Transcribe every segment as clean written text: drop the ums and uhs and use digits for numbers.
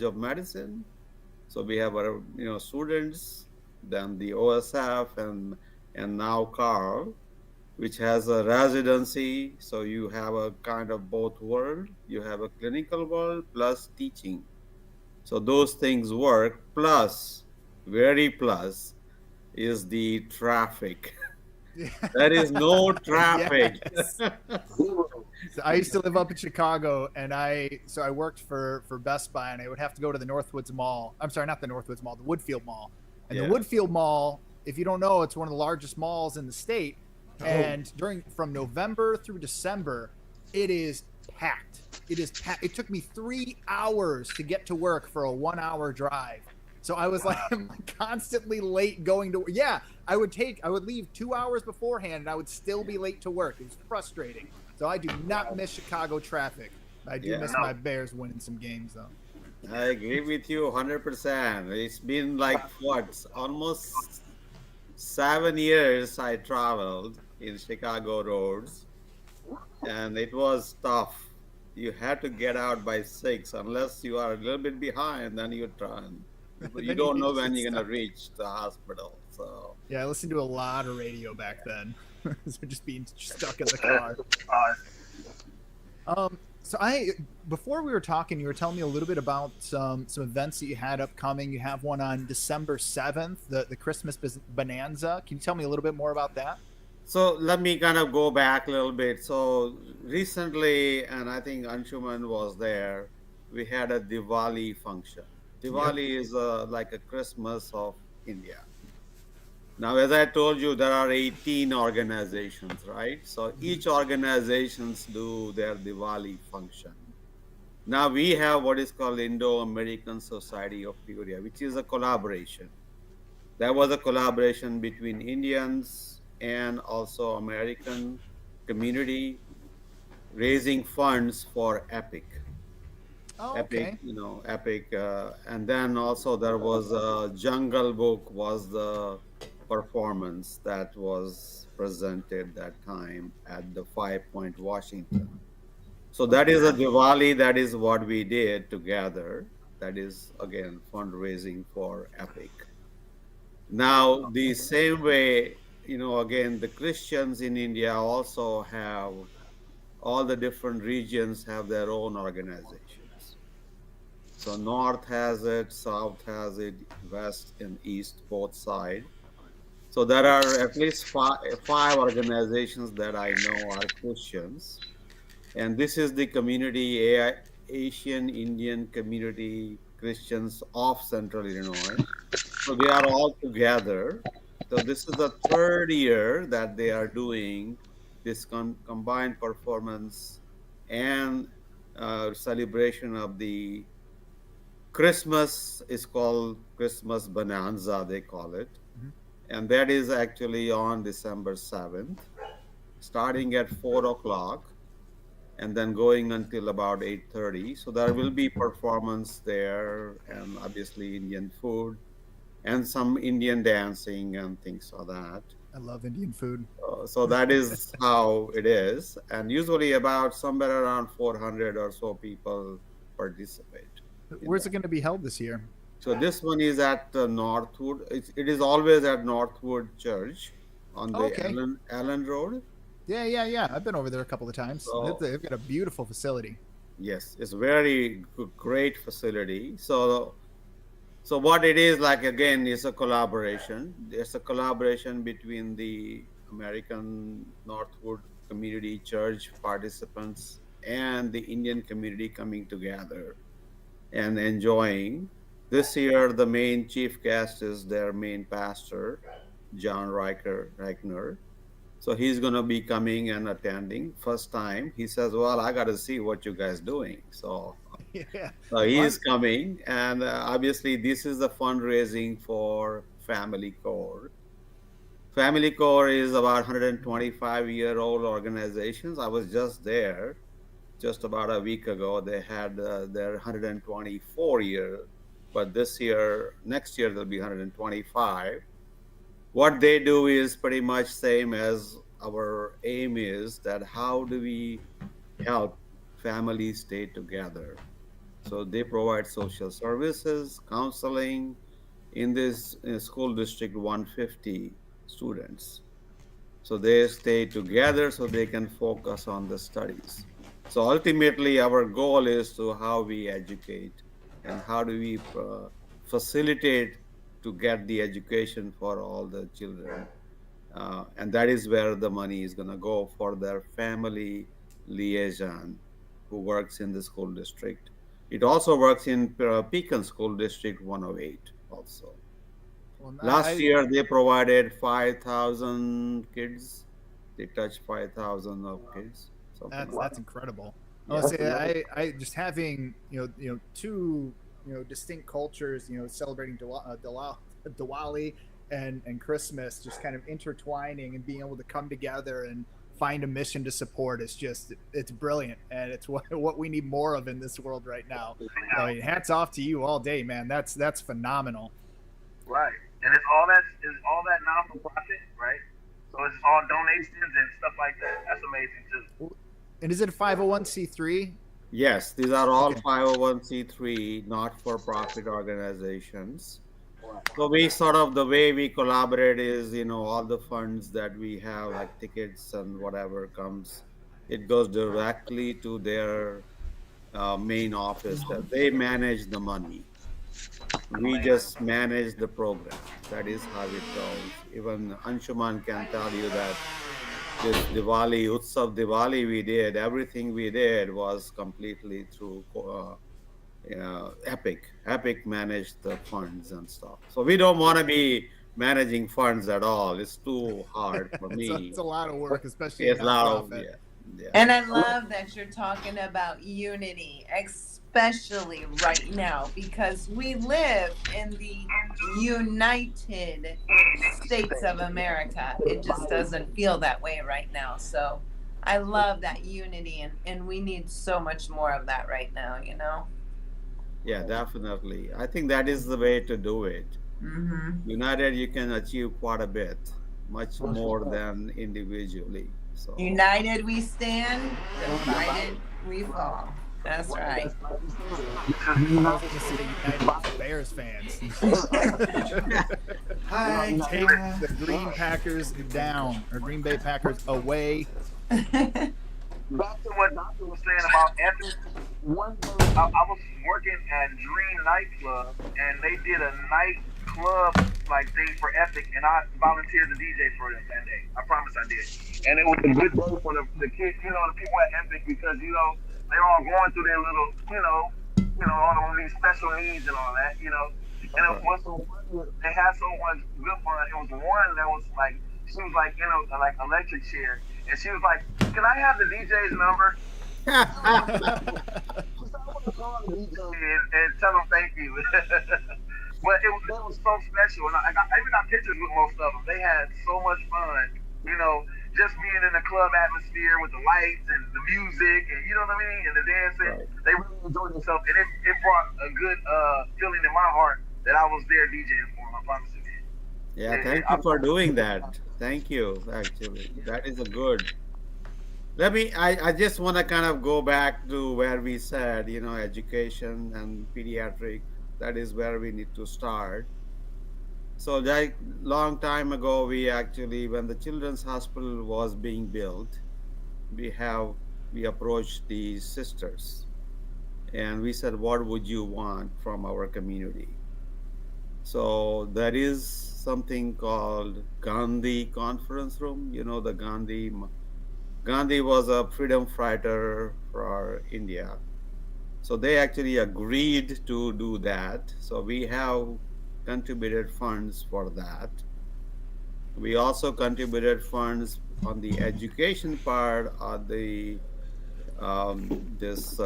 of Medicine. So we have our students, then the OSF, and now Carl, which has a residency. So you have a kind of both world. You have a clinical world plus teaching. So those things work. Plus, very plus, is the traffic. There is no traffic. Yes. So I used to live up in Chicago, and I worked for Best Buy, and I would have to go to the Northwoods Mall. I'm sorry, not the Northwoods Mall, the Woodfield Mall. And the Yeah. Woodfield Mall, if you don't know, it's one of the largest malls in the state. Oh, And from November through December, it is packed. It is packed. It took me 3 hours to get to work for a 1 hour drive. So I was like, I'm constantly late going to work. Yeah, I would leave 2 hours beforehand, and I would still be late to work. It was frustrating. So I do not miss Chicago traffic. I do yeah. miss my Bears winning some games, though. I agree with you 100%. It's been like what, almost 7 years I traveled in Chicago roads, and it was tough. You had to get out by 6, unless you are a little bit behind, then you turn. You Then you don't know just when get you're gonna stuck. reach the hospital. So Yeah, I listened to a lot of radio back then. So just being stuck in the car. So before we were talking, you were telling me a little bit about some events that you had upcoming. You have one on December 7th, the Christmas Bonanza. Can you tell me a little bit more about that? So let me kind of go back a little bit. So recently, and I think Anshuman was there, we had a Diwali function. Yep. Diwali is like a Christmas of India. Now, as I told you, there are 18 organizations, right? So each organizations do their Diwali function. Now we have what is called Indo-American Society of Peoria, which is a collaboration. There was a collaboration between Indians and also American community raising funds for Epic. Oh, Epic, okay. Epic. And then also there was Jungle Book was the performance that was presented that time at the 5 Point Washington. So that is Okay. a Diwali. That is what we did together. That is again fundraising for Epic. Now, the same way, again, the Christians in India also have all the different regions have their own organizations. So North has it, South has it, West and East, both side. So there are at least five organizations that I know are Christians. And this is the community, Asian Indian Community Christians of Central Illinois. So they are all together. So this is the third year that they are doing this combined performance and celebration of the Christmas is called Christmas Bonanza, they call it. Mhm. And that is actually on December 7th, starting at 4 o'clock and then going until about 8:30. So there will be performance there and obviously Indian food and some Indian dancing and things like that. I love Indian food. So that is how it is. And usually about somewhere around 400 or so people participate in Where's it that. going to be held this year? So this one is at Northwood. It is always at Northwood Church on Oh, the okay. Allen Road. Yeah, yeah, yeah. I've been over there a couple of times. So They've got a beautiful facility. yes, it's very great facility. So what it is like again is a collaboration. There's a collaboration between the American Northwood Community Church participants and the Indian community coming together and enjoying. This year, the main chief guest is their main pastor, John Reichner. So he's going to be coming and attending first time. He says, "Well, I got to see what you guys doing." Yeah. So he Well, is coming, and obviously, this is the fundraising for Family Core. Family Core is about 125-year-old organizations. I was just there just about a week ago. They had their 124-year, but this year, next year, they'll be 125. What they do is pretty much same as our aim is that how do we help families stay together? So they provide social services, counseling in this school district 150 students. So they stay together so they can focus on the studies. So ultimately, our goal is to how we educate and how do we facilitate to get the education for all the children. And that is where the money is going to go for their family liaison who works in the school district. It also works in Pecan School District 108 also. Well, Last year they provided 5,000 kids. They touched 5,000 of kids, something like that's that. incredible. I Yeah. want to say I just having two distinct cultures celebrating Diwali and Christmas just kind of intertwining and being able to come together and find a mission to support. It's brilliant, and it's what we need more of in this world right now. I mean, hats off to you all day, man. That's phenomenal. Right. And it's all that non for profit, right? So it's all donations and stuff like that. That's amazing too. And is it a 501c3? Yes, these are all Okay. 501c3 not for profit organizations. Right. So we sort of, the way we collaborate is, all the funds that we have, like tickets and whatever comes, it goes directly to their main office that they manage the money. We Amazing. just manage the program. That is how it goes. Even Anshuman can tell you that this Diwali, Utsav Diwali we did, everything we did was completely through Epic. Epic managed the funds and stuff. So we don't want to be managing funds at all. It's too hard for It's me. a lot of work, especially a It's a lot of, nonprofit. yeah, yeah. And I love that you're talking about unity, especially right now, because we live in the United States of America. It just doesn't feel that way right now. So I love that unity, and we need so much more of that right now, you know? Yeah, definitely. I think that is the way to do it. Mm-hmm. United, you can achieve quite a bit, much more than individually. So, United we stand, divided we fall. That's right. I was going to say United Bears fans. Hi. Take the Green Packers down, or Green Bay Packers away. Back to what Doctor was saying about Epic. One day I was working at Dream Nightclub, and they did a nightclub like thing for Epic, and I volunteered to DJ for them that day. I promise I did. And it was a good day for the kids, the people at Epic, because they're all going through their little, all of these special needs and all that, And it was so funny. They had so much good fun. It was one that was like, she was like in a like electric chair, and she was like, "Can I have the DJ's number?" She said, "I want to call the DJ and tell him thank you." But that was so special, and I even got pictures with most of them. They had so much fun, just being in the club atmosphere with the lights and the music, and you know what I mean, and the dancing. right. They really enjoyed themselves, and it brought a good feeling in my heart that I was there DJing for them. I promise you. Yeah, thank you for doing that. Thank you, actually. That is a good. I just want to kind of go back to where we said, education and pediatric, that is where we need to start. So, like long time ago, we actually, when the children's hospital was being built, we have we approached the sisters and we said, what would you want from our community? So there is something called Gandhi Conference Room. The Gandhi was a freedom fighter for India. So they actually agreed to do that. So we have contributed funds for that. We also contributed funds on the education part of the this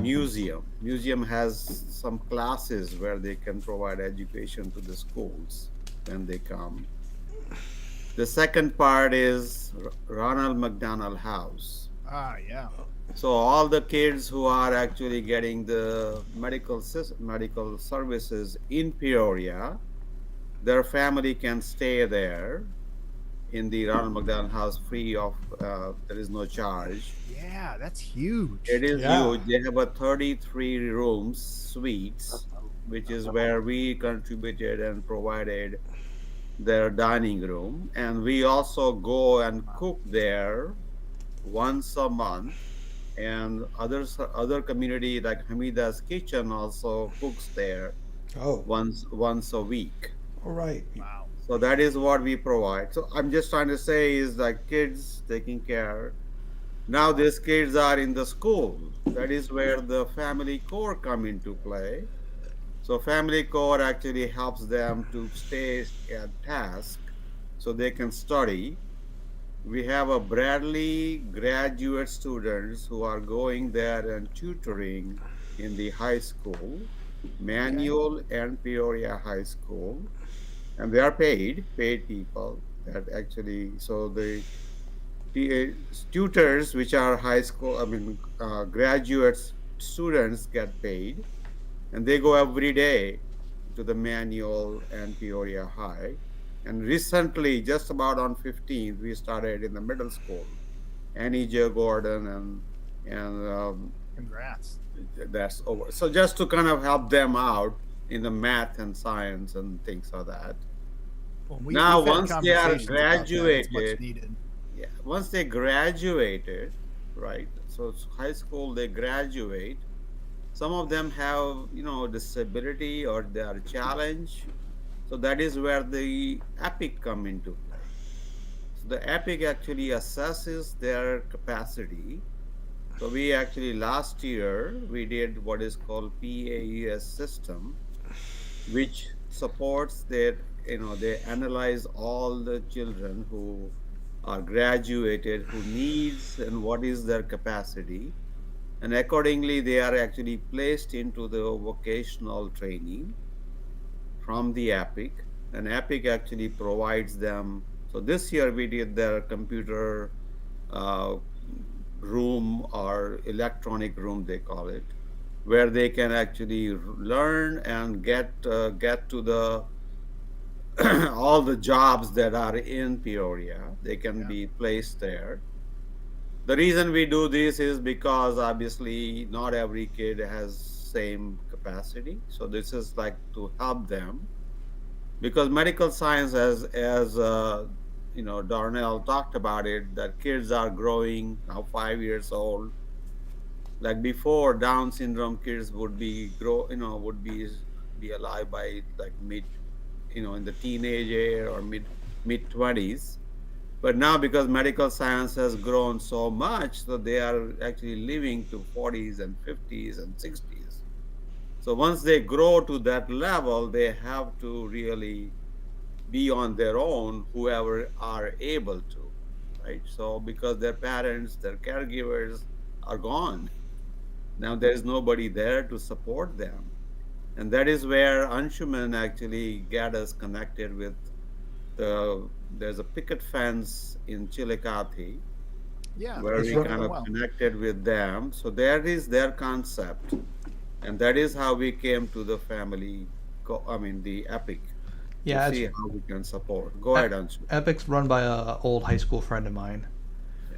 museum. Museum has some classes where they can provide education to the schools when they come. The second part is Ronald McDonald House. Yeah. So all the kids who are actually getting the medical services in Peoria, their family can stay there in the Ronald McDonald House, free of there is no charge. Yeah, that's It huge. is Yeah. huge. They have a 33 rooms suites, which is where we contributed and provided their dining room, and we also go and cook there once a month. And other community like Hamida's Kitchen also cooks there Oh, once a week. all right. Wow. So that is what we provide. So I'm just trying to say is like kids taking care. Now these kids are in the school. That is where the family core come into play. So family core actually helps them to stay at task so they can study. We have a Bradley graduate students who are going there and tutoring in the high school, Okay. Manual and Peoria High School, and they are paid people that actually. So the tutors, which are high school, I mean, graduates students get paid, and they go every day to the Manual and Peoria High. And recently, just about on 15th, we started in the middle school, Annie J. Gordon, and Congrats. that's over. So just to kind of help them out in the math and science and things like that. Well, Now, we've had once they are conversations about that. It's much graduated, needed. yeah, once they graduated, right? So it's high school, they graduate. Some of them have, disability or they are challenged. So that is where the EPIC come into play. So the EPIC actually assesses their capacity. So we actually last year we did what is called PAES system, which supports their, they analyze all the children who are graduated, who needs and what is their capacity, and accordingly they are actually placed into the vocational training from the EPIC, and EPIC actually provides them. So this year we did their computer uh, room or electronic room, they call it, where they can actually learn and get to the all the jobs that are in Peoria. They can Yeah. be placed there. The reason we do this is because obviously not every kid has same capacity. So this is like to help them, because medical science, as Darnell talked about it, that kids are growing now 5 years old. Like before, Down syndrome kids would be would be alive by like mid, in the teenage year or mid 20s. But now, because medical science has grown so much, so they are actually living to 40s and 50s and 60s. So once they grow to that level, they have to really be on their own, whoever are able to, right? So because their parents, their caregivers are gone, now there is nobody there to support them. And that is where Anshuman actually get us connected with there's a picket fence in Chillicothe Yeah, where It's those we are run. kind going of well. connected with them. So that is their concept. And that is how we came to the family, the EPIC, to Yeah, it's see how we can support. Go ahead, Anshu. Epic's run by a old high school friend of mine. Yeah.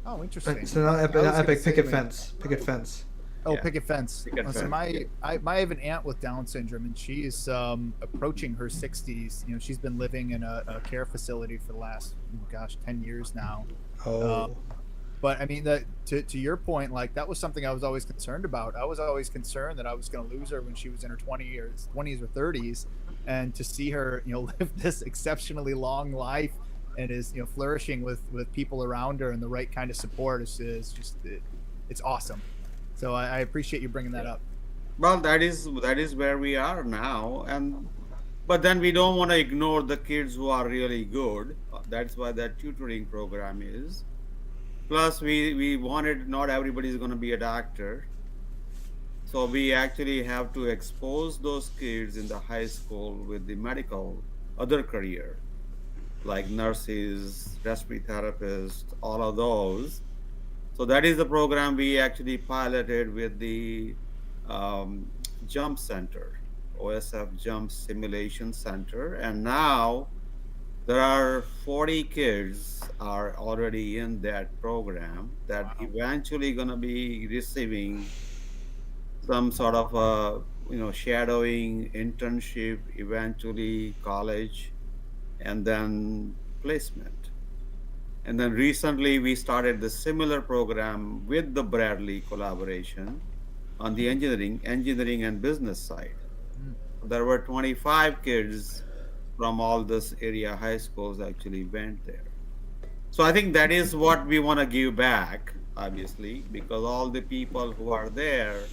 Oh, interesting. So not Epic, I not was gonna Epic say, Picket man, Fence. Picket Fence. Oh, Yeah. picket fence. Picket Listen, fence. Yeah. I have an aunt with Down syndrome, and she's approaching her 60s. She's been living in a care facility for the last, gosh, 10 years now. Oh, But I mean, to your point, like that was something I was always concerned about. I was always concerned that I was going to lose her when she was in her 20s or 30s, and to see her, live this exceptionally long life and is, flourishing with people around her and the right kind of support is just it's awesome. So I appreciate you bringing that up. Well, that is where we are now, and but then we don't want to ignore the kids who are really good. That's why that tutoring program is. Plus, we wanted, not everybody is going to be a doctor, so we actually have to expose those kids in the high school with the medical other career, like nurses, respiratory therapists, all of those. So that is the program we actually piloted with the um, Jump Center, OSF Jump Simulation Center, and now There are 40 kids are already in that program that Wow. eventually going to be receiving some sort of a shadowing internship, eventually college, and then placement. And then recently we started the similar program with the Bradley collaboration on the engineering and business side. Mm. There were 25 kids from all this area high schools actually went there. So I think that is what we want to give back, obviously, because all the people who are there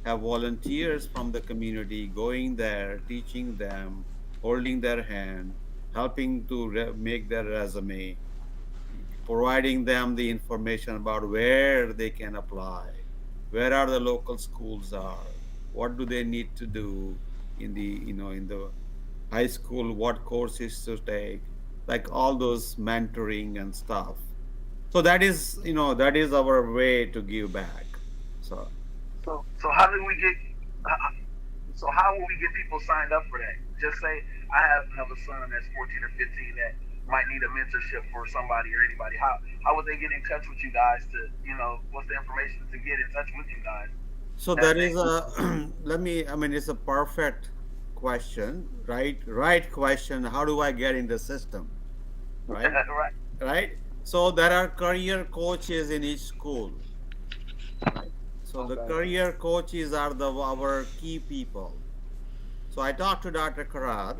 have volunteers from the community going there, teaching them, holding their hand, helping to make their resume, providing them the information about where they can apply, where are the local schools are, what do they need to do in the in the high school, what courses to take, like all those mentoring and stuff. So that is that is our way to give back. So So how do we get? uh, So how will we get people signed up for that? Just say I have a son that's 14 or 15 that might need a mentorship for somebody or anybody. How would they get in touch with you guys to what's the information to get in touch with you guys? so That that they is a I mean, it's a perfect question, right question. How do I get in the system, right? right. Right. So there are career coaches in each school, right? So the Okay. career coaches are the our key people. So I talked to Dr. Karat,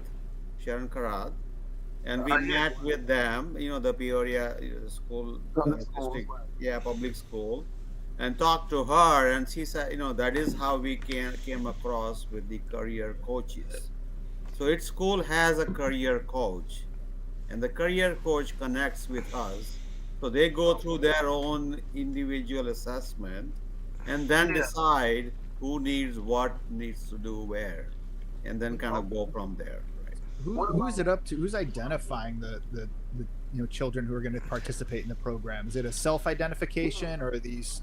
Sharon Karat, and we Yeah. met with them, the Peoria school Public schools. district, yeah, public school, and talked to her, and she said, that is how we came across with the career coaches. So each school has a career coach, and the career coach connects with us. So they go through their own individual assessment and then Yeah. decide who needs what needs to do where, and then kind of go from there, right? Who's it up to? Who's identifying the children who are going to participate in the program? Is it a self-identification, or are these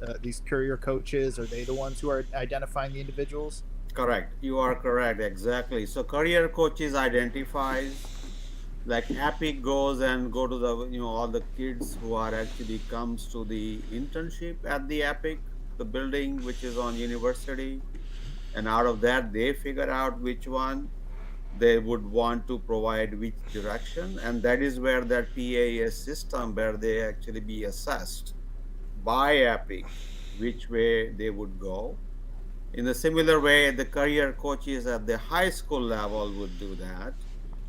courier coaches? Are they the ones who are identifying the individuals? Correct. You are correct. Exactly. So career coaches identifies, like Epic goes and go to the all the kids who are actually comes to the internship at the Epic, the building which is on university, and out of that they figure out which one they would want to provide which direction, and that is where that PAS system where they actually be assessed by Epic which way they would go. In a similar way, the career coaches at the high school level would do that.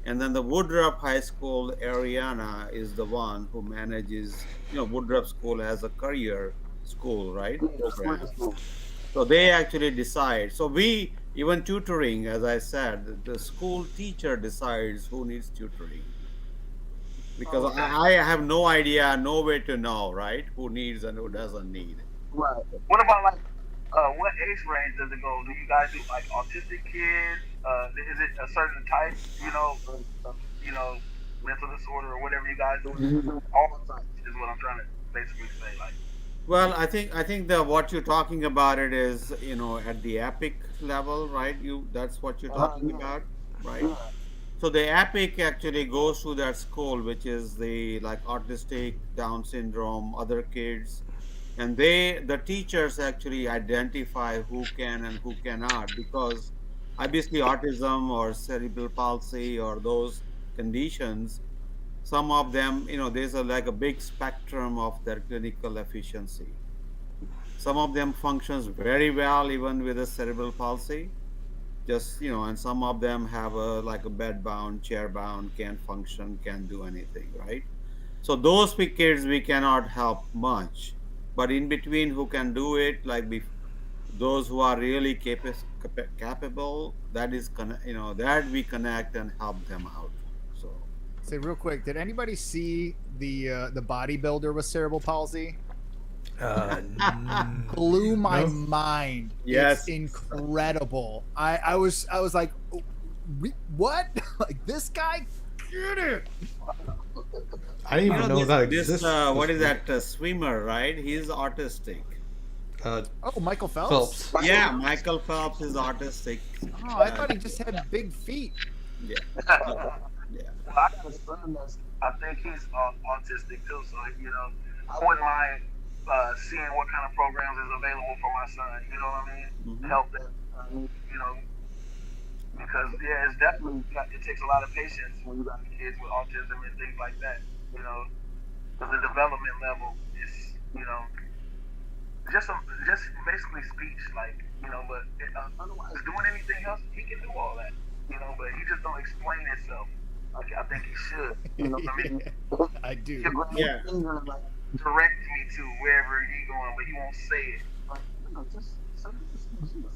And then the Woodruff High School, Ariana, is the one who manages, Woodruff School has a career school, right? Program. So they actually decide. So we, even tutoring, as I said, the school teacher decides who needs tutoring. Because Okay. I have no idea, no way to know, right? Who needs and who doesn't need. Right. What about like what age range does it go? Do you guys do like autistic kids? Is it a certain type? Of, mental disorder or whatever you guys do? All the types is what I'm trying to basically say. Like. Well, I think the what you're talking about it is at the epic level, right? That's what you're talking Yeah. about, right? So the epic actually goes to that school, which is the like autistic, Down syndrome, other kids, and the teachers actually identify who can and who cannot, because obviously autism or cerebral palsy or those conditions, some of them, there's like a big spectrum of their clinical efficiency. Some of them functions very well even with a cerebral palsy, just and some of them have a like a bed bound, chair bound, can't function, can't do anything, right? So those kids we cannot help much, but in between who can do it, like those who are really capable, that is that we connect and help them out. So Say real quick, did anybody see the bodybuilder with cerebral palsy? Uh, Blew my no. mind. It's yes. incredible. I was like, "Oh, what? Like this guy? Get it!" I didn't even know This that this exists. what is that swimmer, right? He's autistic. Uh, Oh, Michael Phelps. Phelps. Yeah, Michael Phelps is autistic. Oh, I thought he just had big feet. Yeah, yeah, yeah. I got a son I think he's autistic too. So I wouldn't mind seeing what kind of programs is available for my son. You know what I mean? To Hmm. help that. Because yeah, it's definitely it takes a lot of patience when you got kids with autism and things like that. You know, because the development level is just basically speech, like but otherwise doing anything else, he can do all that. But he just don't explain himself. Like I think he should. You know what I mean? I do. He'll grab his Yeah. finger and like direct me to wherever he going, but he won't say it. Like, just say juice.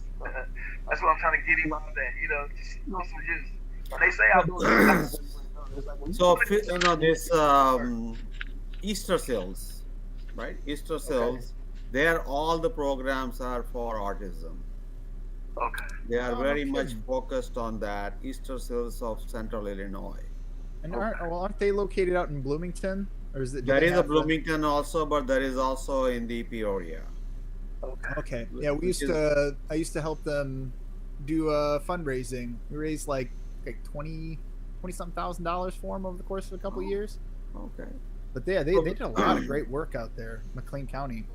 That's what I'm trying to get him out there. Just some juice. And they say I'm doing it. It's like, when you So put it this Easter sales, right? Easter okay, sales. There, all the programs are for autism. okay, They are Oh, no very much kidding. focused on that. Easter sales of Central Illinois. And okay, aren't they located out in Bloomington, or is it? Do There they is a have the? Bloomington also, but there is also in the Peoria, okay. Okay, yeah, we which used is to. I used to help them do fundraising. We raised like 20 something $1,000 for them over the course of a couple oh, years. okay. But yeah, they did a lot of great work out there, McLean County.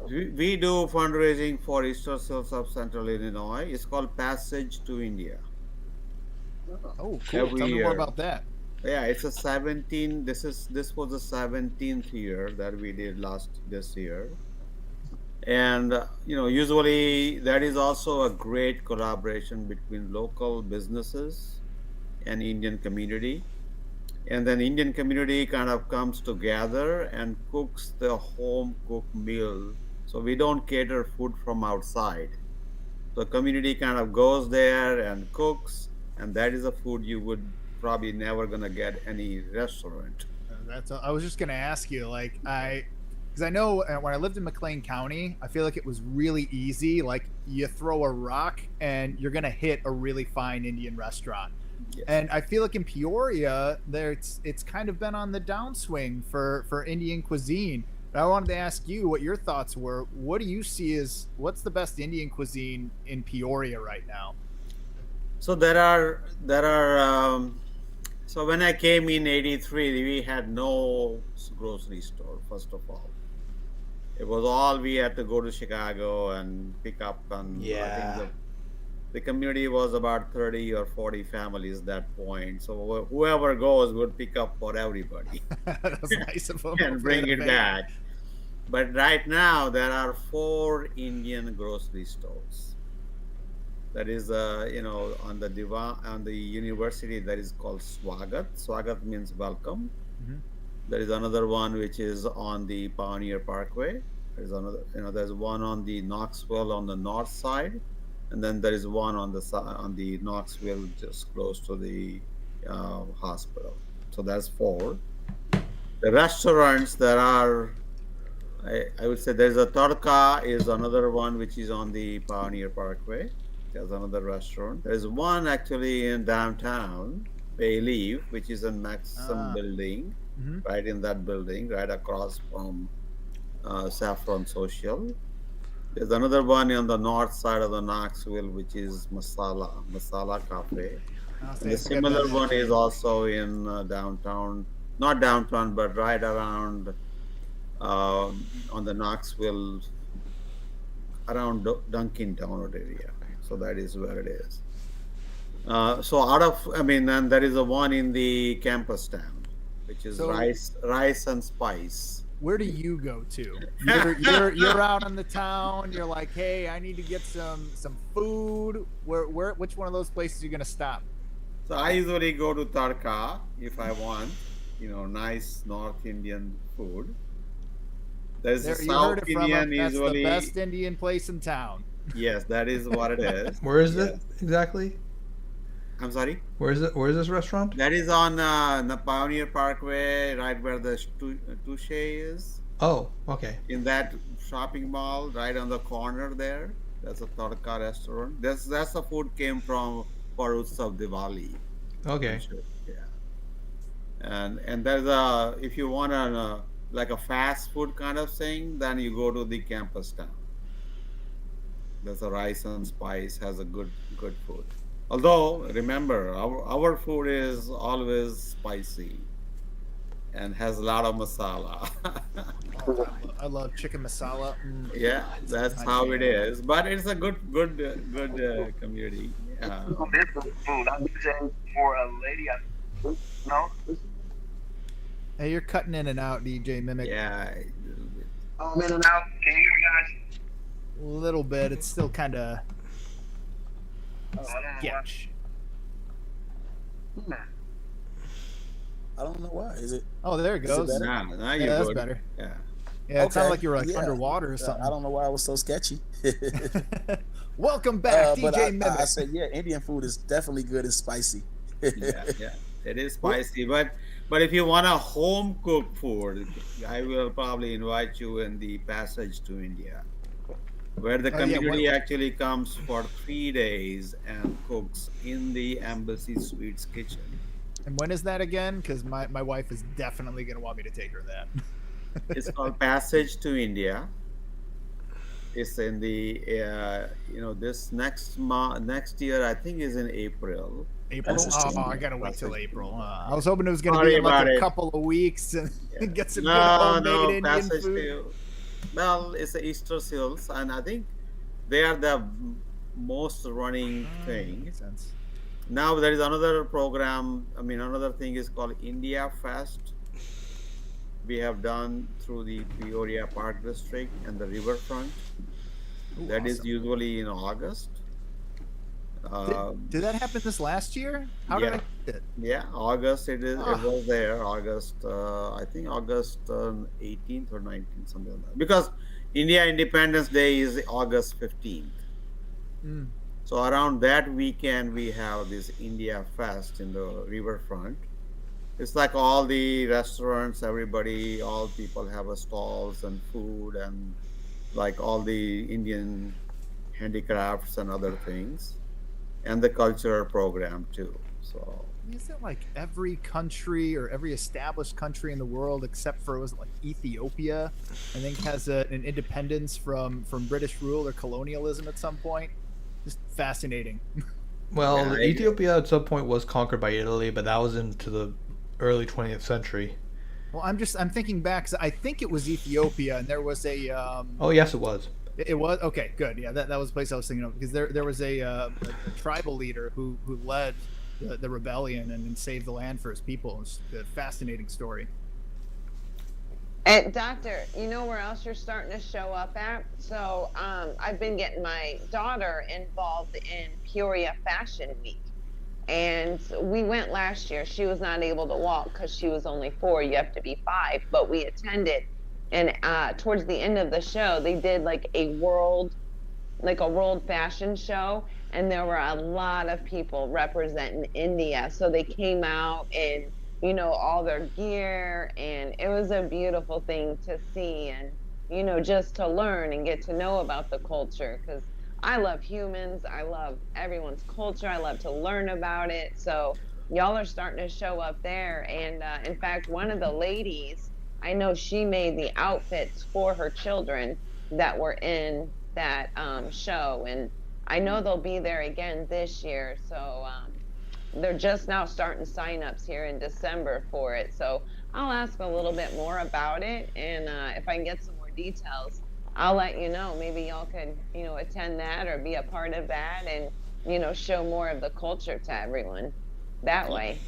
We do fundraising for Easter sales of Central Illinois. It's called Passage to India Oh, cool. every Tell me more year. about that. Yeah, it's a 17. This was the 17th year that we did this year. And usually that is also a great collaboration between local businesses and Indian community. And then Indian community kind of comes together and cooks the home cooked meal. So we don't cater food from outside. So community kind of goes there and cooks, and that is a food you would probably never gonna get any restaurant. I was just gonna ask you, like, because I know when I lived in McLean County, I feel like it was really easy. Like, you throw a rock and you're gonna hit a really fine Indian restaurant. Yes. And I feel like in Peoria, it's kind of been on the downswing for Indian cuisine. But I wanted to ask you what your thoughts were. What do you see as what's the best Indian cuisine in Peoria right now? So so when I came in '83, we had no grocery store. First of all, it was all we had to go to Chicago and pick up. And I think Yeah. the community was about 30 or 40 families at that point. So whoever goes would pick up for everybody That was nice of them. and bring it back. But right now there are 4 Indian grocery stores. That is, on the on the university that is called Swagat. Swagat means welcome. Mhm. There is another one which is on the Pioneer Parkway. There's another, there's one on the Knoxville on the north side, and then there is one on on the Knoxville just close to the hospital. So that's 4. The restaurants that are, I would say, there's a Tarka is another one which is on the Pioneer Parkway. There's another restaurant. There's one actually in downtown Bay Leaf, which is a Maxim Ah. building, Mhm. right in that building, right across from Saffron Social. There's another one on the north side of the Knoxville, which is Masala Cafe. I'll And say I the think I've been similar there one is too. also in downtown, not downtown, but right around on the Knoxville, around Dunkin' Donut area. So that is where it is. I mean, and there is a one in the campus town, which is So rice and spice. where do you go to? You're out on the town. You're like, hey, I need to get some food. Where which one of those places are you gonna stop? So I usually go to Tarka if I want, nice North Indian food. There's a There, you heard South it from him. Indian That's the usually. best Indian place in town. Yes, that is what it is. Where is it Yes. exactly? I'm sorry. Where is it? Where is this restaurant? That is on the Pioneer Parkway, right where the Touche is. Oh, okay. In that shopping mall, right on the corner there. That's a Tadka restaurant. That's the food came from for Utsav Diwali. I'm Okay. sure. Yeah. And there's a, if you want a like a fast food kind of thing, then you go to the campus town. There's a rice and spice has a good food. Although remember our food is always spicy. and has a lot of masala. Oh, I love chicken masala. Yeah, that's My how it jam. is. But it's a good community. This is food. I'm saying for a lady, no. Hey, you're cutting in and out, DJ Mimic. Yeah, a little bit. I'm in and out. Can you hear me, guys? A little bit. It's still kind of Oh, I don't know why. sketch. I don't know why. Is it? Oh, there it Is it goes. better? Now Yeah, you're that's good. better. Yeah. Yeah, it sounded Okay, like you were like yeah. underwater or something. I don't know why it was so sketchy. Welcome back, But DJ Mimic. I said, yeah, Indian food is definitely good and spicy. Yeah. It is spicy, but if you want a home cooked food, I will probably invite you in the Passage to India, where the Oh, yeah, community actually comes for 3 days and cooks in the Embassy Suites kitchen. And when is that again? Because my wife is definitely going to want me to take her that. It's called Passage to India. It's in the this next year, I think, is in April. April? That's a shame. Oh, I got to wait till April. I was hoping it was going to Sorry be in like about a it. couple of weeks and get some good No, homemade Indian Passage food. to well, it's the Easter Seals, and I think they are the most running thing. Makes sense. Now there is another program. I mean, another thing is called India Fest. We have done through the Peoria Park District and the riverfront. Ooh, That is awesome. usually in August. Did that happen this last year? How Yeah. did I get it? Yeah, August it is. Ah. It was there. August, I think August 18th or 19th, something like that. Because India Independence Day is August 15th. Mm. So around that weekend, we have this India Fest in the riverfront. It's like all the restaurants, everybody, all people have a stalls and food and like all the Indian handicrafts and other things, and the cultural program too. So Is it like every country or every established country in the world except for, was it like Ethiopia, I think has an independence from British rule or colonialism at some point? Just fascinating. Well, Yeah, Ethiopia at some point was conquered by Italy, but that was into the early 20th century. Well, I'm thinking back 'cause I think it was Ethiopia, and there was a Oh, yes, it was. it was okay, good, yeah, that was the place I was thinking of, because there was a tribal leader who led the rebellion and saved the land for his people. It's a fascinating story. And Doctor, you know where else you're starting to show up at? So I've been getting my daughter involved in Peoria Fashion Week. And we went last year. She was not able to walk because she was only 4. You have to be 5. But we attended. And towards the end of the show, they did like a world fashion show. And there were a lot of people representing India. So they came out in, all their gear. And it was a beautiful thing to see. And, just to learn and get to know about the culture. Because I love humans. I love everyone's culture. I love to learn about it. So y'all are starting to show up there. And in fact, one of the ladies, I know she made the outfits for her children that were in that show. And I know they'll be there again this year. So they're just now starting signups here in December for it. So I'll ask a little bit more about it. And if I can get some more details, I'll let you know. Maybe y'all could, attend that or be a part of that and, show more of the culture to everyone that way.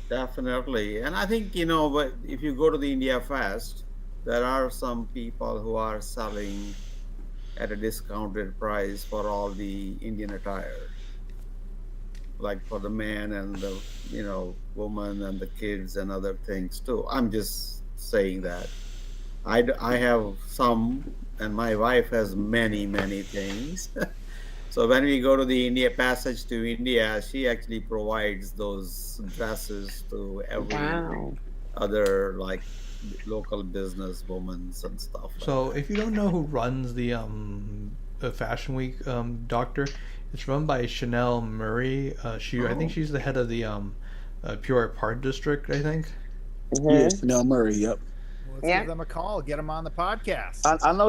definitely, and I think but if you go to the India Fest, there are some people who are selling at a discounted price for all the Indian attire, like for the man and the woman and the kids and other things too. I'm just saying that I have some, and my wife has many things. So when we go to the India Passage to India, she actually provides those dresses to every Wow. other like local business women and stuff. So, like if you don't know who runs the Fashion Week, Doctor, it's run by Chanel Murray. I think she's the head of the Peoria Park District, I think. Yes, Chanel Murray. Yep. Let's Yeah. give them a call. Get them on the podcast. I know.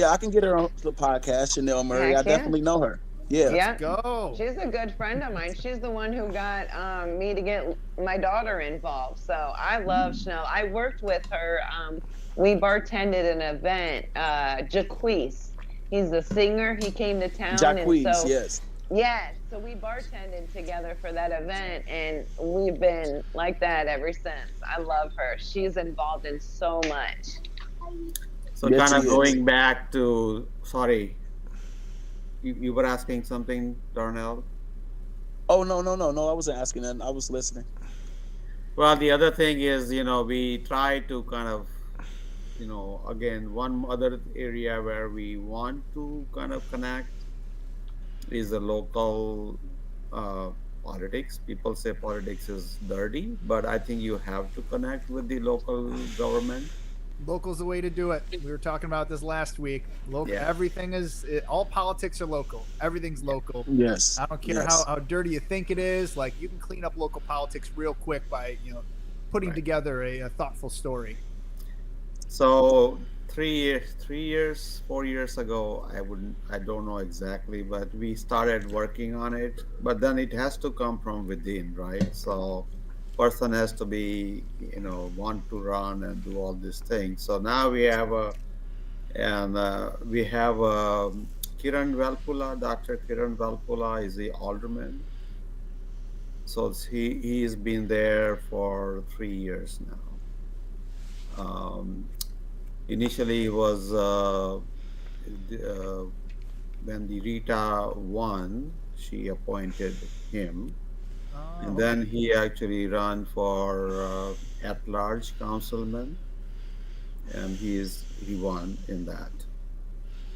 I can get her on the podcast. Chanel Murray. Heck I yeah. definitely know her. Yeah. Let's Yeah. go. She's a good friend of mine. She's the one who got me to get my daughter involved. So I love Chanel. I worked with her. We bartended an event. Jaquise, he's a singer. He came to town, and Jacquees, so yes. yeah, so we bartended together for that event, and we've been like that ever since. I love her. She's involved in so much. So Yes, kind she of is. going back to, sorry, you were asking something, Darnell? Oh, no, no, no, no. I wasn't asking that. I was listening. Well, the other thing is, we try to kind of, again, one other area where we want to kind of connect is the local uh, politics. People say politics is dirty, but I think you have to connect with the local government. Local's the way to do it. We were talking about this last week. Local, Yeah. everything all politics are local. Everything's local. Yes. I don't care Yes. how dirty you think it is. Like, you can clean up local politics real quick by putting Right. together a thoughtful story. So 3 years, 4 years ago, I don't know exactly, but we started working on it. But then it has to come from within, right? So person has to be, want to run and do all these things. So now we have Kiran Valpula. Dr. Kiran Valpula is the alderman. So he's been there for 3 years now. Initially, it was when the Rita won, she appointed him, Oh, and then he actually ran for at-large councilman, and he won in that.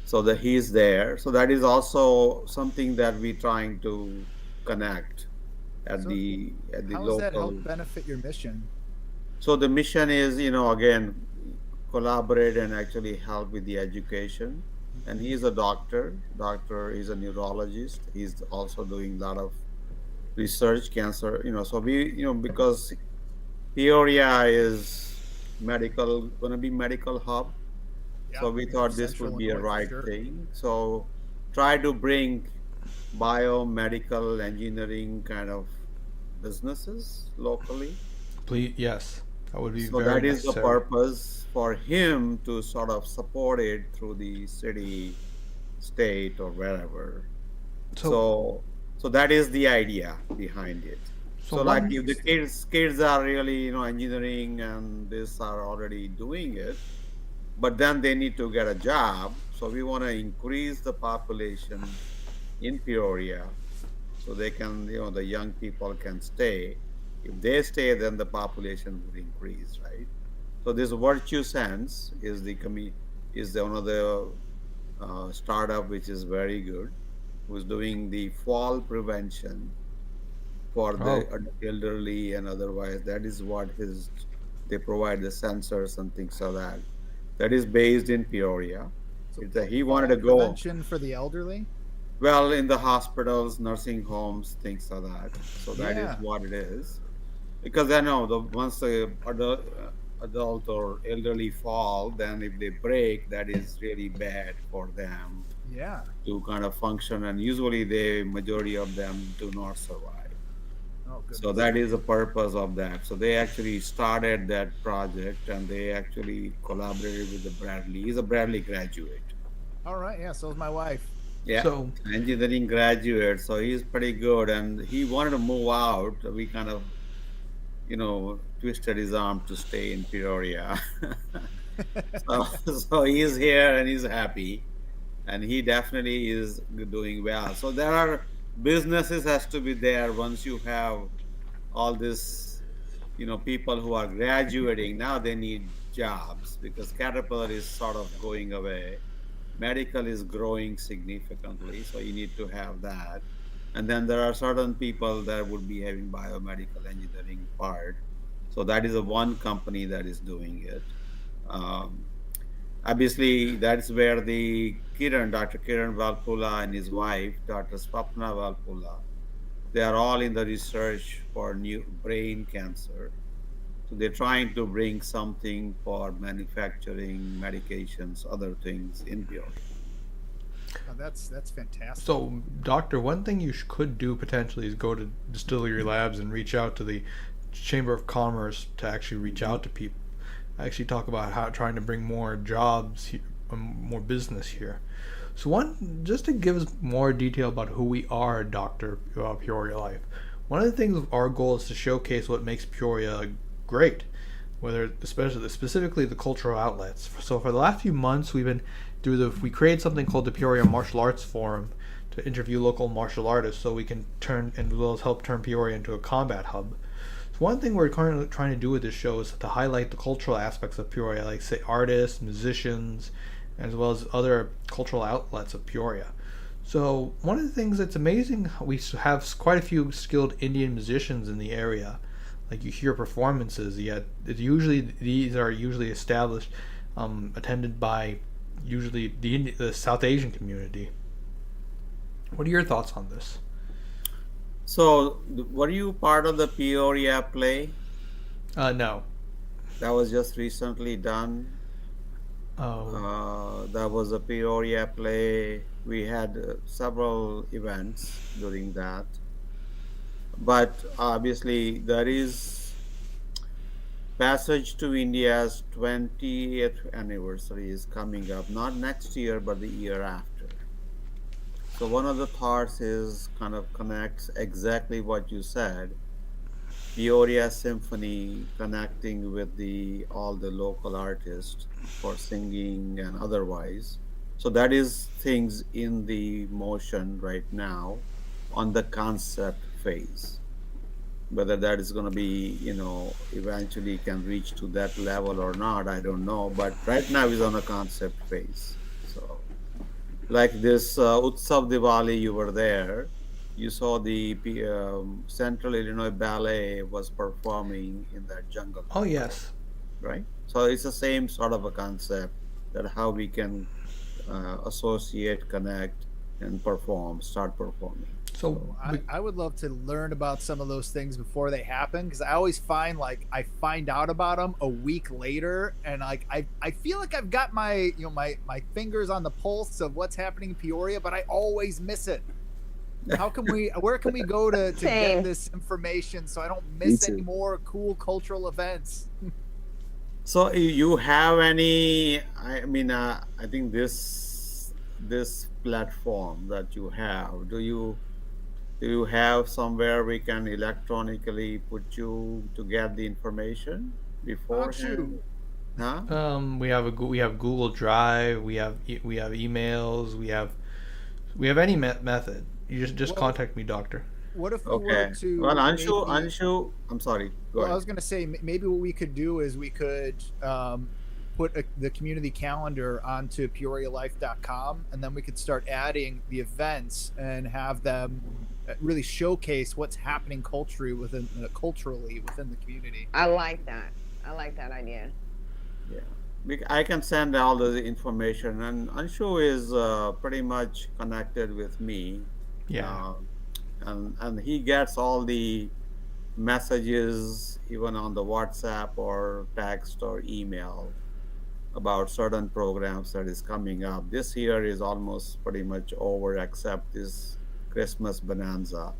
So that he's there. So that is also something that we're trying to connect at So the how does that local. help benefit your mission? So the mission is, again, collaborate and actually help with the education. And he's a doctor. Doctor is a neurologist. He's also doing a lot of research, cancer. So because Peoria is going to be medical hub. Yeah, So we thought this Central would be a Illinois for right sure. thing. So try to bring biomedical engineering kind of businesses locally. Please, yes, that would be So very that is the necessary. purpose for him to sort of support it through the city, state, or wherever. So, So that is the idea behind it. so So like one, if the kids are really, engineering and this are already doing it, but then they need to get a job. So we want to increase the population in Peoria so they can, the young people can stay. If they stay, then the population would increase, right? So this Virtue Sense is is one of the startup which is very good, who's doing the fall prevention for the oh, elderly and otherwise. That is what they provide the sensors and things like that. That is based in Peoria. So He wanted fall to go prevention for the elderly. well in the hospitals, nursing homes, things like that. So that is Yeah, what it is. Because I know the once the adult or elderly fall, then if they break, that is really bad for them yeah. to kind of function, and usually the majority of them do not survive. Oh So goodness. that is the purpose of that. So they actually started that project, and they actually collaborated with the Bradley. He's a Bradley graduate. All right. Yeah. So is my wife. Yeah, so engineering graduate. So he's pretty good, and he wanted to move out. We kind of twisted his arm to stay in Peoria. so, so he's here and he's happy, and he definitely is doing well. So there are businesses has to be there once you have all this, people who are graduating. Now they need jobs because Caterpillar is sort of going away. Medical is growing significantly, so you need to have that. And then there are certain people that would be having biomedical engineering part. So that is a one company that is doing it. Um, Obviously, that's where Dr. Kiran Valpula and his wife, Dr. Swapna Valpula, they are all in the research for new brain cancer. So they're trying to bring something for manufacturing medications, other things in Peoria. Oh, that's fantastic. So, doctor, one thing you could do potentially is go to distillery labs and reach out to the Chamber of Commerce to actually reach out to people. Actually, talk about how trying to bring more jobs, more business here. So, one just to give us more detail about who we are, Doctor Peoria Life. One of the things our goal is to showcase what makes Peoria great, whether especially specifically the cultural outlets. So, for the last few months, we created something called the Peoria Martial Arts Forum to interview local martial artists so we can turn and as well as help turn Peoria into a combat hub. So one thing we're currently trying to do with this show is to highlight the cultural aspects of Peoria, like say artists, musicians, as well as other cultural outlets of Peoria. So one of the things that's amazing, we have quite a few skilled Indian musicians in the area. Like you hear performances, yet these are usually established, attended by usually the South Asian community. What are your thoughts on this? So, were you part of the Peoria play No. that was just recently done? Oh. That was a Peoria play. We had several events during that. But obviously, there is Passage to India's 20th anniversary is coming up, not next year, but the year after. So one of the thoughts is kind of connects exactly what you said. Peoria Symphony connecting with all the local artists for singing and otherwise. So that is things in the motion right now on the concept phase. Whether that is going to be, eventually can reach to that level or not, I don't know. But right now is on a concept phase. So, like this Utsav Diwali, you were there. You saw the Central Illinois Ballet was performing in that jungle, Oh yes. right? So it's the same sort of a concept that how we can associate, connect, and start performing. So I would love to learn about some of those things before they happen, because I always find like I find out about them a week later, and like I feel like I've got my my fingers on the pulse of what's happening in Peoria, but I always miss it. Where can we go to Same. get this information so I don't Me miss too. any more cool cultural events? So you have any? I mean, I think this platform that you have, do you have somewhere we can electronically put you to get the information Oh shoot. beforehand? Huh? we have Google Drive, we have emails, we have any method. You just Well, contact me, doctor. what if we were Okay. Well, to maybe? I'm sorry. Go Well, I ahead. was going to say maybe what we could do is we could put the community calendar onto peorialife.com, and then we could start adding the events and have them really showcase what's happening culturally within the community. I like that. I like that idea. Yeah. I can send all the information, and Anshu is pretty much connected with me, Yeah. uh, and he gets all the messages even on the WhatsApp or text or email about certain programs that is coming up. This year is almost pretty much over, except this Christmas bonanza.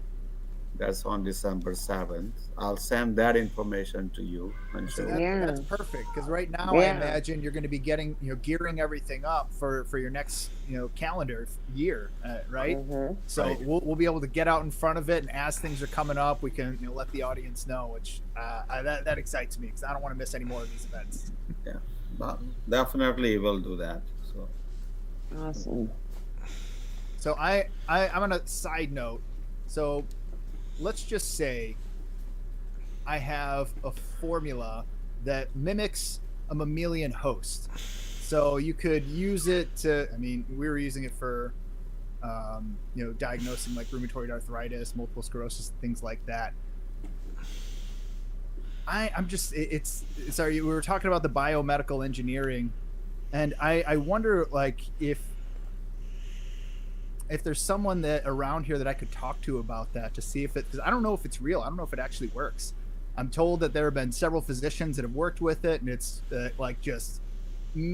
That's on December 7th. I'll send that information to you, So Anshu. Yeah. that's perfect, because right now I Yeah. imagine you're going to be getting gearing everything up for your next calendar year, right? Hmm. So Right. we'll be able to get out in front of it, and as things are coming up, we can let the audience know, which that excites me, because I don't want to miss any more of these events. Yeah, but definitely we'll do that. So Awesome. So I'm on a side note. So let's just say I have a formula that mimics a mammalian host. So you could use it to, I mean, we were using it for, diagnosing like rheumatoid arthritis, multiple sclerosis, things like that. I'm just, sorry, we were talking about the biomedical engineering, and I wonder like if there's someone that around here that I could talk to about that to see if it, because I don't know if it's real. I don't know if it actually works. I'm told that there have been several physicians that have worked with it, and it's like just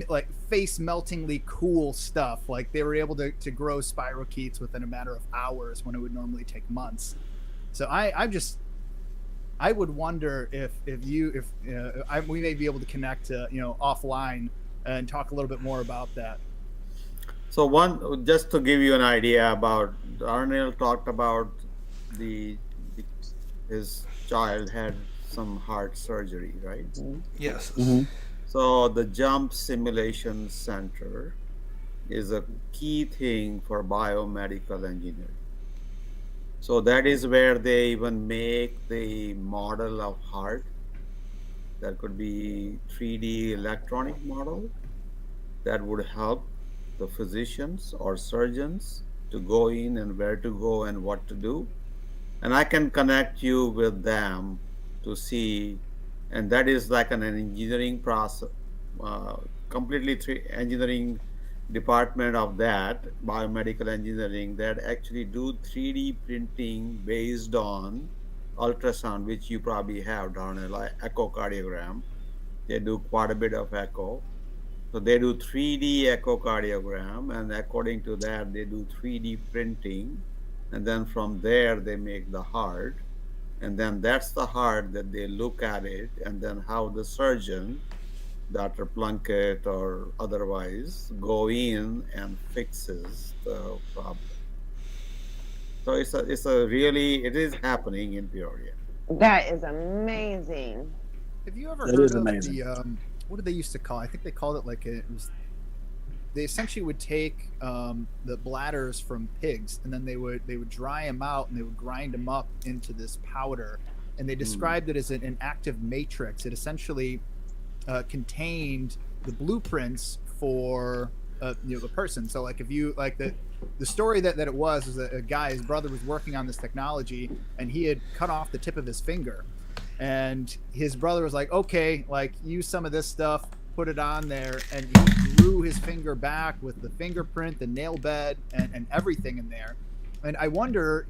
like face meltingly cool stuff. Like they were able to grow spirochetes within a matter of hours when it would normally take months. So I would wonder if we may be able to connect offline and talk a little bit more about that. So one, just to give you an idea about, Arnold talked about the, the his child had some heart surgery, right? Yes. Mm-hmm. So the Jump Simulation Center is a key thing for biomedical engineering. So that is where they even make the model of heart. That could be 3D electronic model that would help the physicians or surgeons to go in and where to go and what to do. And I can connect you with them to see, and that is like an engineering process, uh, completely engineering department of that biomedical engineering that actually do 3D printing based on ultrasound, which you probably have done, like echocardiogram. They do quite a bit of echo. So they do 3D echocardiogram, and according to that, they do 3D printing, and then from there they make the heart, and then that's the heart that they look at it, and then how the surgeon, Dr. Plunkett or otherwise, go in and fixes the problem. So it's a really, it is happening in Peoria. That is amazing. Have you ever That heard is of amazing. the what did they used to call? I think they called it like it was. They essentially would take the bladders from pigs, and then they would dry them out, and they would grind them up into this powder, and they described it as an active matrix. It essentially contained the blueprints for the person. So like if you like the story that it was that a guy, his brother was working on this technology, and he had cut off the tip of his finger, and his brother was like, okay, like use some of this stuff, put it on there, and he drew his finger back with the fingerprint, the nail bed, and everything in there. And I wonder,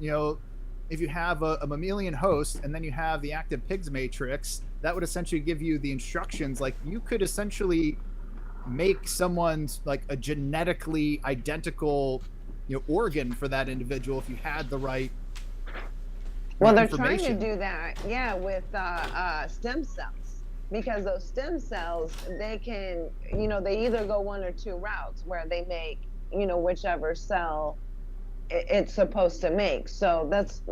if you have a mammalian host and then you have the active pigs matrix, that would essentially give you the instructions. Like you could essentially make someone's like a genetically identical organ for that individual if you had the right Well, they're trying to information. do that, yeah, with stem cells, because those stem cells, they can, they either go one or two routes where they make, whichever cell it's supposed to make. So that's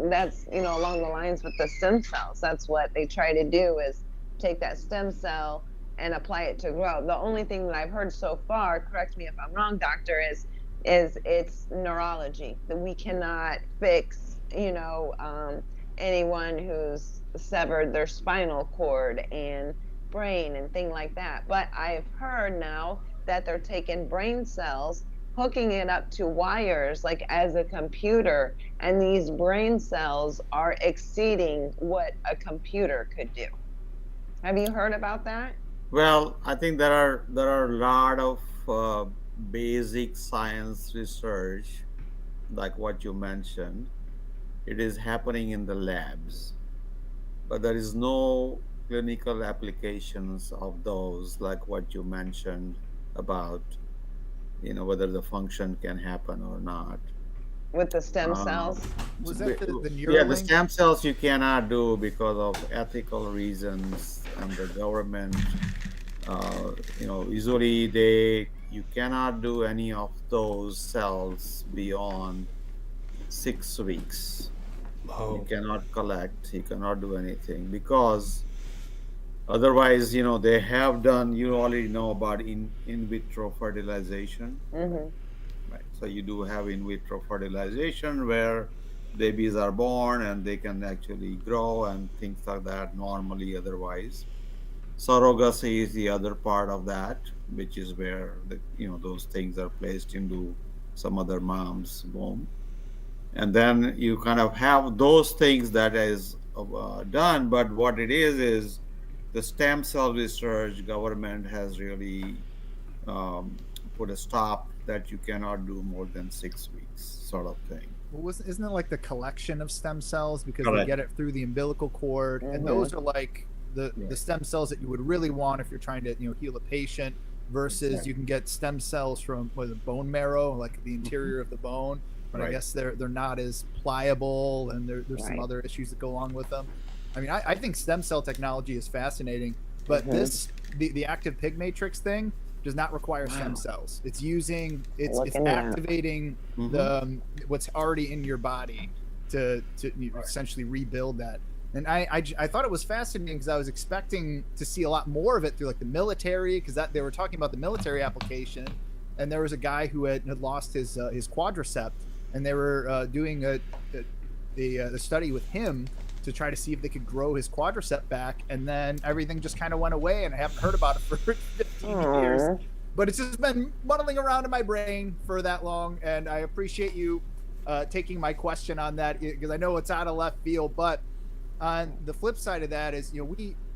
along the lines with the stem cells. That's what they try to do, is take that stem cell and apply it to grow. The only thing that I've heard so far, correct me if I'm wrong, doctor, is it's neurology, that we cannot fix, anyone who's severed their spinal cord and brain and thing like that. But I've heard now that they're taking brain cells, hooking it up to wires like as a computer, and these brain cells are exceeding what a computer could do. Have you heard about that? Well, I think there are a lot of basic science research, like what you mentioned. It is happening in the labs, but there is no clinical applications of those, like what you mentioned about, whether the function can happen or not. With the stem Um, cells? Was that the yeah, the Neuralink? stem cells you cannot do because of ethical reasons, and the government, usually you cannot do any of those cells beyond 6 weeks. You Oh. cannot collect, you cannot do anything, because otherwise, they have done, you already know about in vitro fertilization, Mm-hmm. right? So you do have in vitro fertilization where babies are born and they can actually grow and things like that normally otherwise. Surrogacy is the other part of that, which is where those things are placed into some other mom's womb, and then you kind of have those things that is done. But what it is the stem cell research government has really um, put a stop that you cannot do more than 6 weeks, sort of thing. Well, isn't it like the collection of stem cells, because they Correct. get it through the umbilical cord, and those are like the Right. stem cells that you would really want if you're trying to heal a patient. versus you can get stem cells from the bone marrow, like the interior of the bone. But I guess they're not as pliable, and there's some other issues that go along with them. I mean, I think stem cell technology is fascinating, but the active pig matrix thing does not require stem cells. It's activating the what's already in your body to essentially rebuild that. And I thought it was fascinating because I was expecting to see a lot more of it through like the military, because they were talking about the military application, and there was a guy who had lost his quadriceps, and they were doing the study with him to try to see if they could grow his quadriceps back, and then everything just kind of went away, and I haven't heard about it for 15 years. But it's just been muddling around in my brain for that long, and I appreciate you taking my question on that, because I know it's out of left field. But on the flip side of that is,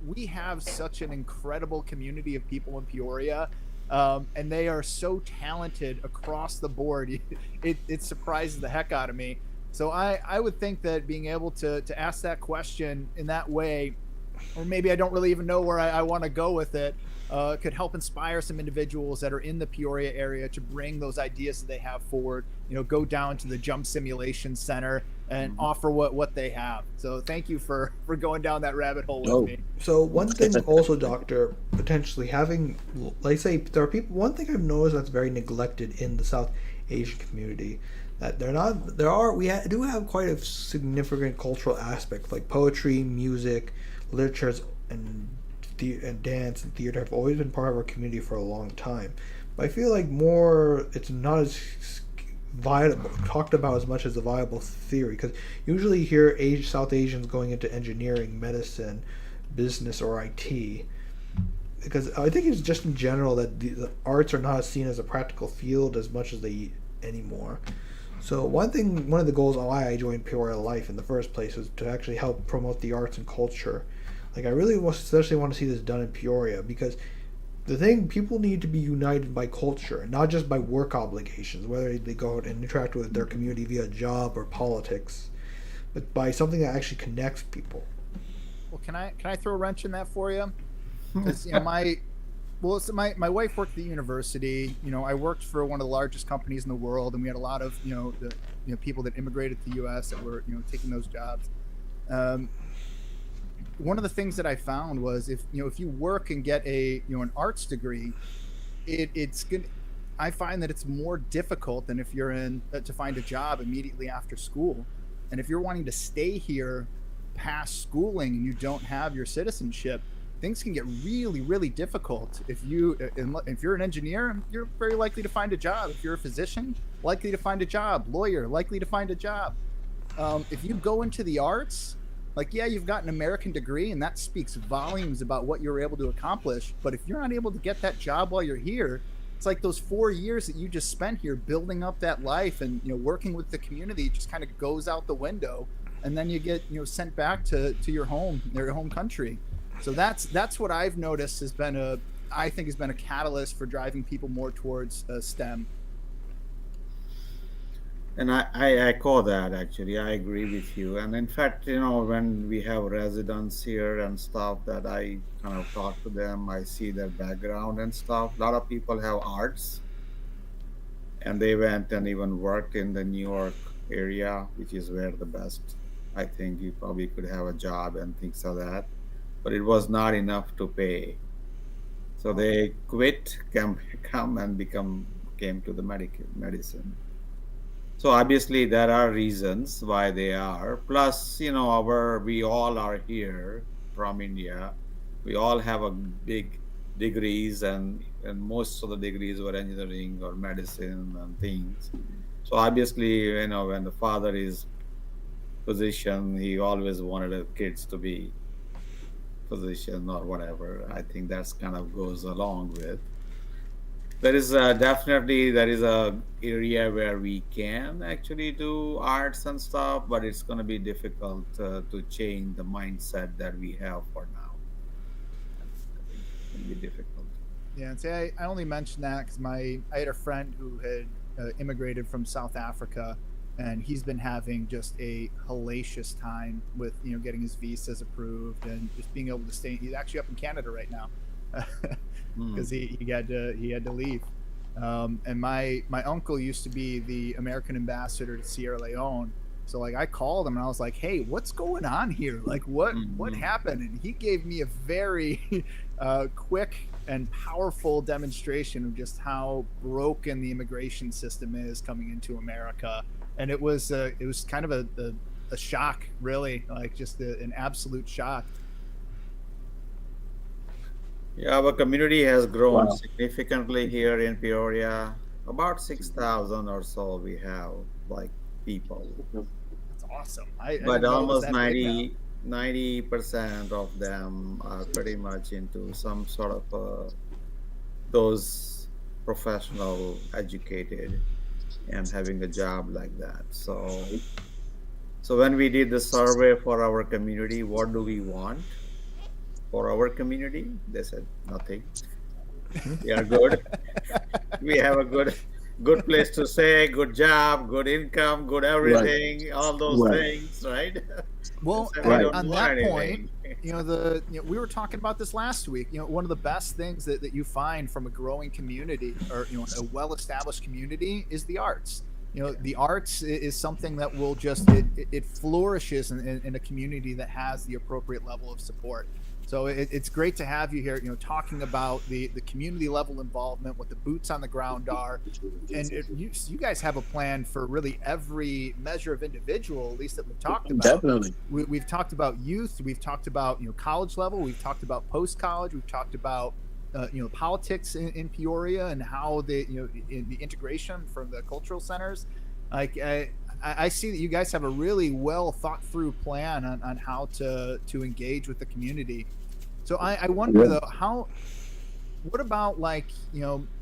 we have such an incredible community of people in Peoria, and they are so talented across the board. It surprises the heck out of me. So I would think that being able to ask that question in that way, or maybe I don't really even know where I want to go with it, could help inspire some individuals that are in the Peoria area to bring those ideas that they have forward, go down to the Jump Simulation Center and offer what they have. So thank you for going down that rabbit hole with me. So one thing also, Doctor, potentially having, like say, there are people, one thing I've noticed that's very neglected in the South Asian community, that we do have quite a significant cultural aspect, like poetry, music, literatures, and dance and theater have always been part of our community for a long time. But I feel like it's not as talked about as much as a viable theory, because usually you hear South Asians going into engineering, medicine, business, or IT. Because I think it's just in general that the arts are not seen as a practical field as much as they anymore. So one of the goals why I joined Peoria Life in the first place was to actually help promote the arts and culture. Like, I really especially want to see this done in Peoria, because people need to be united by culture, not just by work obligations, whether they go out and interact with their community via job or politics, but by something that actually connects people. Well, can I throw a wrench in that for you? Because my wife worked at the university. I worked for one of the largest companies in the world, and we had a lot of people that immigrated to the U.S. that were taking those jobs. One of the things that I found was if you work and get an arts degree, it's good. I find that it's more difficult than if you're to find a job immediately after school. And if you're wanting to stay here past schooling and you don't have your citizenship, things can get really, really difficult. If you're an engineer, you're very likely to find a job. If you're a physician, likely to find a job. Lawyer, likely to find a job. If you go into the arts, you've got an American degree, and that speaks volumes about what you're able to accomplish. But if you're not able to get that job while you're here, it's like those 4 years that you just spent here building up that life and working with the community just kind of goes out the window, and then you get sent back to your home country. So that's what I've noticed has been a catalyst for driving people more towards STEM. And I echo that, actually. I agree with you. And in fact, when we have residents here and stuff, that I kind of talk to them, I see their background and stuff. A lot of people have arts, and they went and even worked in the New York area, which is where the best, I think you probably could have a job and things like that. But it was not enough to pay. So they quit, come and came to the medicine. So obviously there are reasons why they are. Plus, we all are here from India. We all have a big degrees, and most of the degrees were engineering or medicine and things. So obviously, when the father is physician, he always wanted his kids to be physician or whatever. I think that's kind of goes along with. There is definitely a area where we can actually do arts and stuff, but it's going to be difficult to change the mindset that we have for now. It's going to be difficult. Yeah, and say I only mentioned that because I had a friend who had immigrated from South Africa, and he's been having just a hellacious time with getting his visas approved and just being able to stay. He's actually up in Canada right now, Hmm. because he had to leave. And my uncle used to be the American ambassador to Sierra Leone. So like I called him and I was like, "Hey, what's going on here? Like what Mhm. happened?" And he gave me a very quick and powerful demonstration of just how broken the immigration system is coming into America. And it was kind of a shock, really, like just an absolute shock. Yeah, our community has grown Wow. significantly here in Peoria. About 6,000 or so we have, like, people. That's awesome. I But didn't know it was almost that big now. 90% of them are pretty much into some sort of those professional, educated, and having a job like that. So when we did the survey for our community, what do we want for our community? They said nothing. We are good. We have a good place to stay, good job, good income, good Right. everything, all those Right. things, right? They Well, said we on, Right. don't on want that point, anything. we were talking about this last week. One of the best things that you find from a growing community, or a well-established community, is the arts. The arts is something that will just it flourishes in a community that has the appropriate level of support. So it's great to have you here, talking about the community level involvement, what the boots on the ground are, and you guys have a plan for really every measure of individual, at least that we've talked about. Definitely. We've talked about youth, we've talked about college level, we've talked about post college, we've talked about politics in Peoria and how in the integration from the cultural centers. Like I see that you guys have a really well thought through plan on how to engage with the community. So I wonder Yeah. though, what about, like,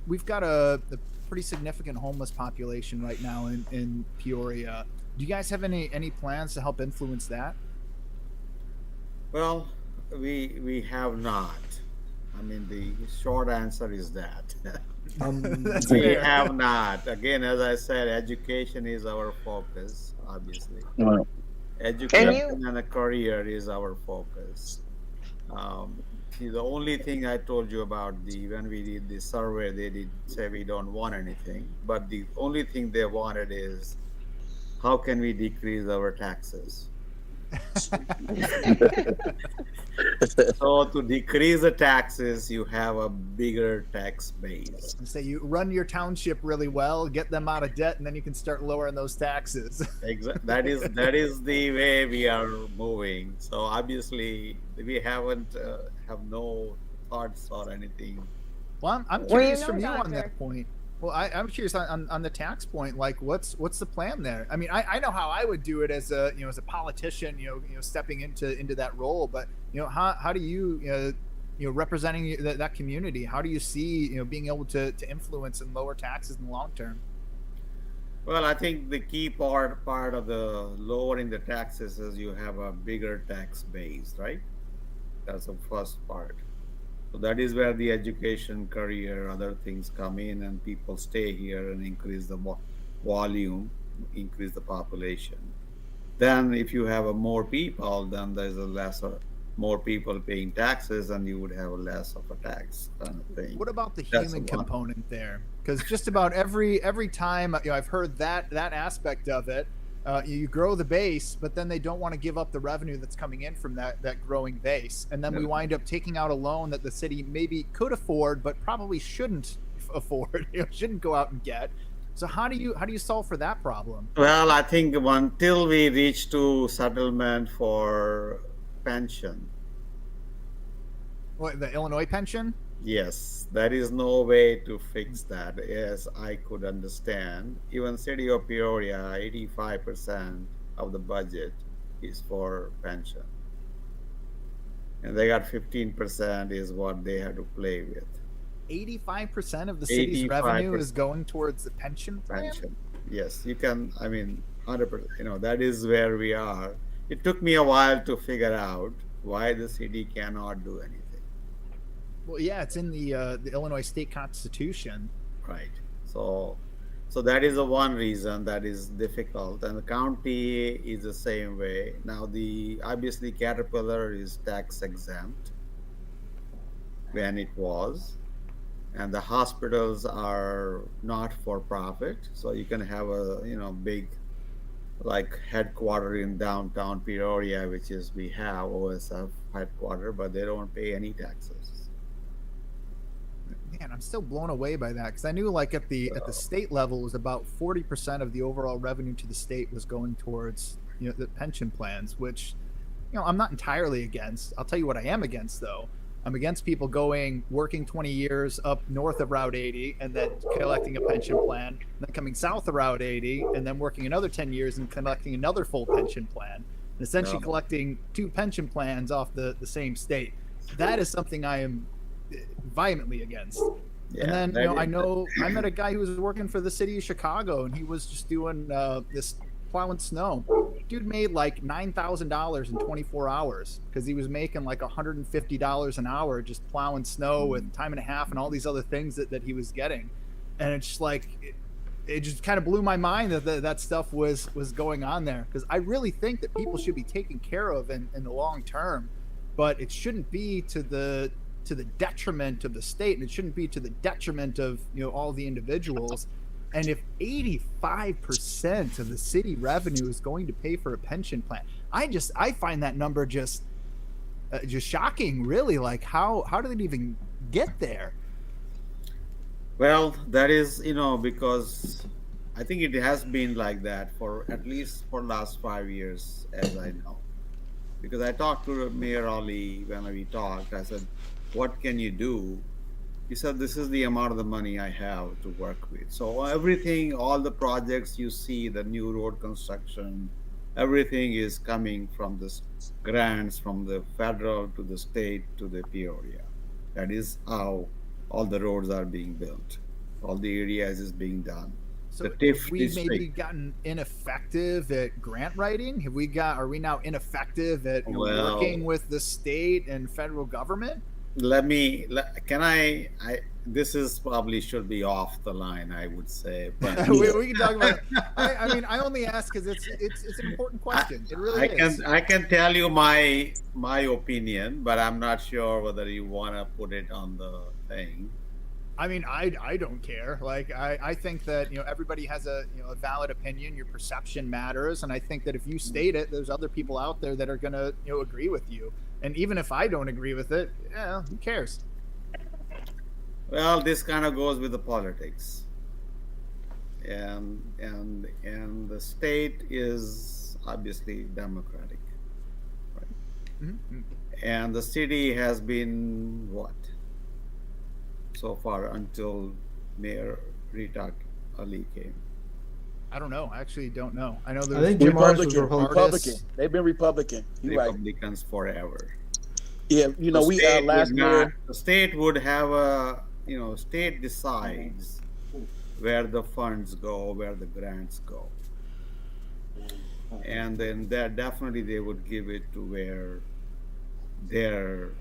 we've got a pretty significant homeless population right now in Peoria. Do you guys have any plans to help influence that? Well, we have not. I mean, the short answer is that. That's We fair. have not. Again, as I said, education is our focus, obviously. Right. And Education you, and a career is our focus. See, the only thing I told you about when we did the survey, they did say we don't want anything, but the only thing they wanted is how can we decrease our taxes? So to decrease the taxes, you have a bigger tax base. Say you run your township really well, get them out of debt, and then you can start lowering those taxes. That is the way we are moving. So obviously we haven't have no thoughts or anything. Well, I'm well, curious from you on doctor. that point. Well, I'm curious on the tax point. Like, what's the plan there? I mean, I know how I would do it as a politician, stepping into that role. But how do you representing that community? How do you see being able to influence and lower taxes in the long term? Well, I think the key part of the lowering the taxes is you have a bigger tax base, right? That's the first part. So that is where the education, career, other things come in, and people stay here and increase the volume, increase the population. Then, if you have a more people, then there's a lesser, more people paying taxes, and you would have a less of a tax kind of thing. What about the That's the human one. component there? Because just about every time I've heard that aspect of it, you grow the base, but then they don't want to give up the revenue that's coming in from that growing base, and then we wind up taking out a loan that the city maybe could afford, but probably shouldn't afford. Shouldn't go out and get. So how do you solve for that problem? Well, I think until we reach to settlement for pension, What, the Illinois pension? yes, there is no way to fix that. Yes, I could understand. Even city of Peoria, 85% of the budget is for pension, and they got 15% is what they have to play with. 85% of the city's revenue is 85% going towards the pension plan. pension. Yes, you can. I mean, 100%. That is where we are. It took me a while to figure out why the city cannot do anything. Well, yeah, it's in the Illinois state constitution. Right. So that is the one reason that is difficult, and the county is the same way. Now, the obviously Caterpillar is tax exempt, when it was, and the hospitals are not for profit, so you can have a big like headquarter in downtown Peoria, which is we have OSF headquarter, but they don't pay any taxes. Man, I'm still blown away by that because I knew like at the state level it was about 40% of the overall revenue to the state was going towards the pension plans, which I'm not entirely against. I'll tell you what I am against though. I'm against people working 20 years up north of Route 80 and then collecting a pension plan, and then coming south of Route 80 and then working another 10 years and collecting another full pension plan, and essentially No. collecting two pension plans off the same state. That is something I am vehemently against. Yeah, And then, that I is- know I met a guy who was working for the city of Chicago, and he was just doing this plowing snow. Dude made like $9,000 in 24 hours because he was making like $150 an hour just plowing snow with time and a half and all these other things that he was getting. And it's just like, it just kind of blew my mind that stuff was going on there, because I really think that people should be taken care of in the long term, but it shouldn't be to the detriment of the state, and it shouldn't be to the detriment of all the individuals. And if 85% of the city revenue is going to pay for a pension plan, I find that number just shocking, really. Like how did it even get there? Well, that is, because I think it has been like that for at least for last 5 years, as I know. Because I talked to Mayor Ali when we talked. I said, "What can you do?" He said, "This is the amount of the money I have to work with." So everything, all the projects you see, the new road construction, everything is coming from this grants from the federal to the state to the Peoria. That is how all the roads are being built. All the areas is being done. So The have TIF we district. maybe gotten ineffective at grant writing? Are we now ineffective at Well, working with the state and federal government? can I this is probably should be off the line, I would say, but We can talk about it. I mean, I only ask because it's an important question. It really is. I can tell you my opinion, but I'm not sure whether you want to put it on the thing. I mean, I don't care. Like, I think that, everybody has a valid opinion. Your perception matters. And I think that if you state it, there's other people out there that are going to, agree with you. And even if I don't agree with it, who cares? Well, this kind of goes with the politics, and the state is obviously democratic, right? Mm-hmm. And the city has been what so far until Mayor Rita Ali came. I don't know. I actually don't know. I know I there's think Jim Martis was Republican. Republican. Republican. They've been Republican. You're right. Republicans forever. Yeah, The we state last would not- year. the state would have a state decides where the funds go, where the grants go, and then that definitely they would give it to where their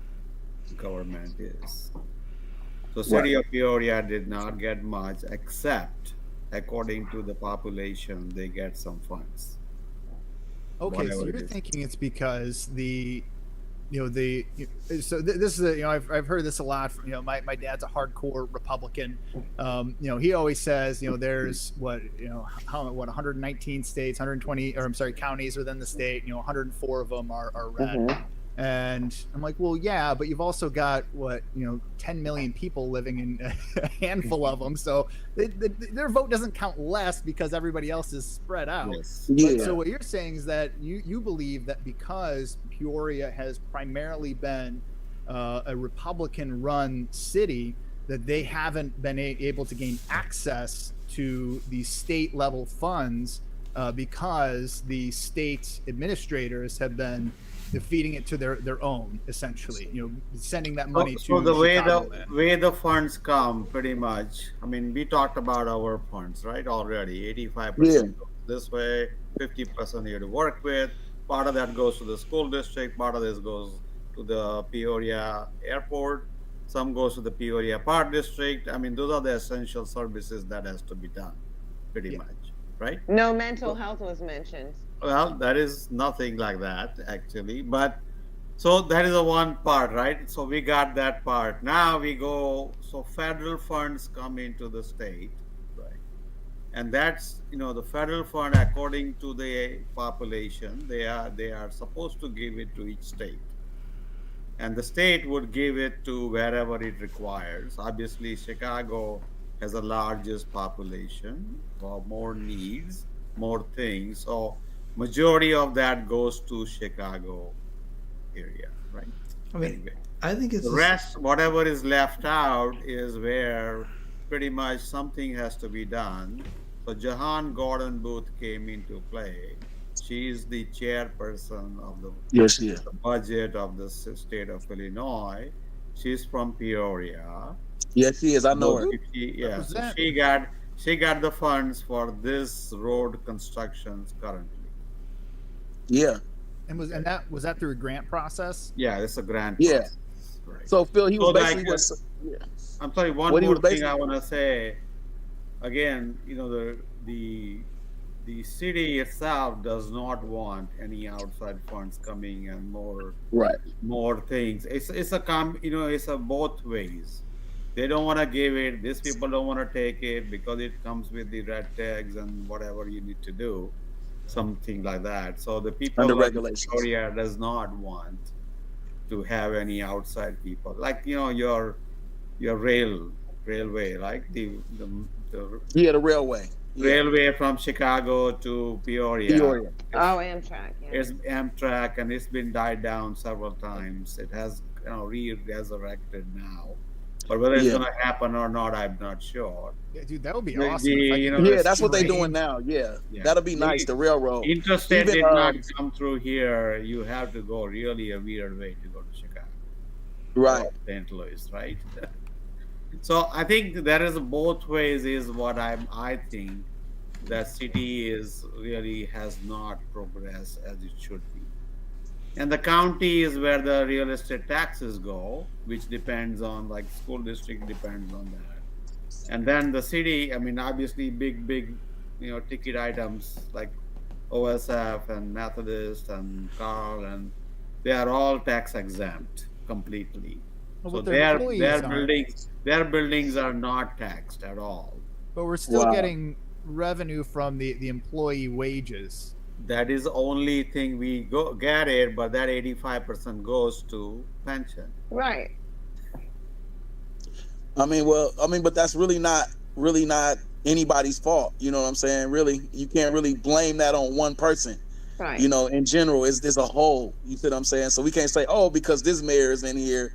government is. So city of Peoria did not get much, except according to the population they get some funds. Okay, so whatever it you're is. thinking it's because this is I've heard this a lot from, my dad's a hardcore Republican. He always says, there's 119 states, 120, or I'm sorry, counties within the state, 104 of them are red. Mhm. And I'm like, well, yeah, but you've also got 10 million people living in a handful of them. So their vote doesn't count less because everybody else is spread out. Yes. Yeah. So what you're saying is that you believe that because Peoria has primarily been a Republican-run city, that they haven't been able to gain access to the state-level funds because the state administrators have been feeding it to their own, essentially, sending that money to So the Chicagoland. way the funds come, pretty much. I mean, we talked about our funds, right? Already, 85% goes this way, 50% here to work with. Part of that goes to the school district. Part of this goes to the Peoria Airport. Some goes to the Peoria Park District. I mean, those are the essential services that has to be done, pretty much, right? No mental health was mentioned. Well, that is nothing like that, actually. But So that is the one part, right? So we got that part. Now we go, so federal funds come into the state, right? And that's, the federal fund, according to the population, they are supposed to give it to each state. And the state would give it to wherever it requires. Obviously, Chicago has the largest population, more needs, more things. So majority of that goes to Chicago area, right? I mean, Anyway, I think it's the rest, whatever is left out, is where pretty much something has to be done. So Jahan Gordon Booth came into play. She is the chairperson of Yes, yeah. the budget of the state of Illinois. She's from Peoria. Yes, she is. I know So her. so Represent. she got the funds for this road constructions currently. Yeah. And was that through a grant process? Yeah, it's a grant Yeah. process. Right. So Phil, he was So, basically like, was. Yeah. I'm sorry, one What he more was thing basically- I want to say. Again, the city itself does not want any outside funds coming and Right. more things. It's a both ways. They don't want to give it. These people don't want to take it because it comes with the red tags and whatever you need to do, something like that. So the people Under like regulations. Victoria does not want to have any outside people, like your railway, like the Yeah, the railway. Yeah. railway from Chicago to Peoria. Peoria. Oh, Amtrak. Yeah. It's Amtrak, and it's been died down several times. It has re-resurrected now, but whether it's Yeah. going to happen or not, I'm not sure. Yeah, dude, that would be The- awesome. the, if I you could know, Yeah, that's what they're train- doing now. Yeah. Yeah. That'll be nice. The railroad. Interstate Even, did not come through here. You have to go really a weird way to go to Chicago, Right. or St. Louis, right? So I think there is both ways. Is what I think that city is really has not progressed as it should be. And the county is where the real estate taxes go, which depends on, like, school district depends on that. And then the city, I mean, obviously big, ticket items like OSF and Methodist and Carl, and they are all tax exempt completely. Well, So but their employees their buildings are not taxed at all. But we're still Wow. getting revenue from the employee wages. That is the only thing we get it, but that 85% goes to pension. Right. But that's really not anybody's fault. You know what I'm saying? Really, you can't really blame that on one person. Right. You know, in general, there's a whole. You see what I'm saying? So we can't say, oh, because this mayor is in here,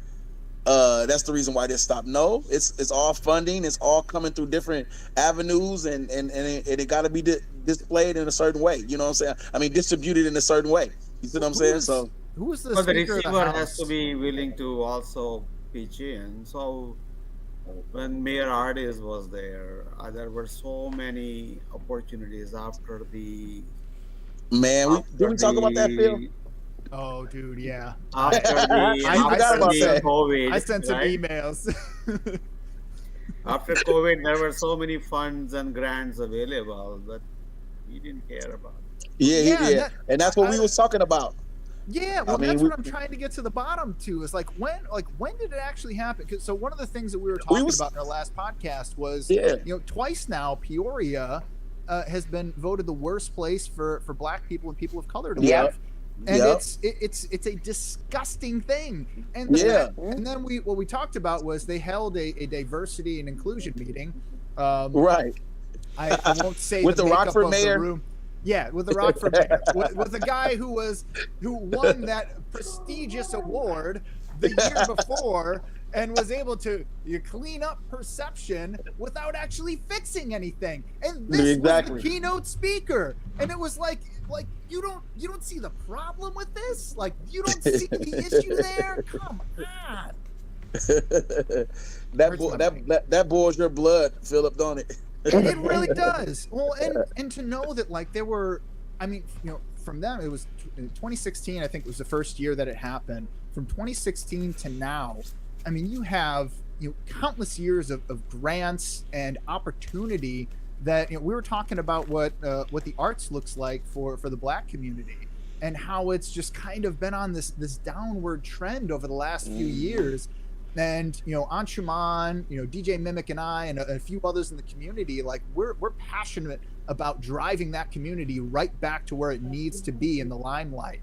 that's the reason why this stopped. No, it's all funding. It's all coming through different avenues, and it got to be displayed in a certain way. You know what I'm saying? I mean, distributed in a certain way. You see what I'm saying? So Who was the But the Speaker of the receiver House? has to be willing to also pitch in. So when Mayor Ardis was there were so many opportunities after the man, did we talk about that, Phil? Oh, dude, yeah. After the, I forgot about that. COVID, I sent some right? emails. After COVID, there were so many funds and grants available that he didn't care about. Yeah. And that's what we was talking about. Yeah, well, I mean, that's what I'm trying to get to the bottom to. Is like when did it actually happen? 'Cause so one of the things that we were talking about in our last podcast was, twice now Peoria has been voted the worst place for Black people and people of color to live. And it's a disgusting thing. And and then what we talked about was they held a diversity and inclusion meeting. Right. I won't say With the makeup Rockford of mayor? the room. Yeah, with the Rockford mayor, with the guy who won that prestigious award the year before and was able to clean up perception without actually fixing anything. And this was the keynote speaker, and it was like you don't see the problem with this? Like, you don't see the issue there? Come on. that boils your blood, Philip, don't it? It really does. Well, and to know that, like, there were, I mean, from them, it was 2016, I think, was the first year that it happened. From 2016 to now, I mean, you have countless years of grants and opportunity that we were talking about what the arts looks like for the Black community, and how it's just kind of been on this downward trend over the last few years. And Anshuman, DJ Mimic, and I, and a few others in the community, like we're passionate about driving that community right back to where it needs to be in the limelight.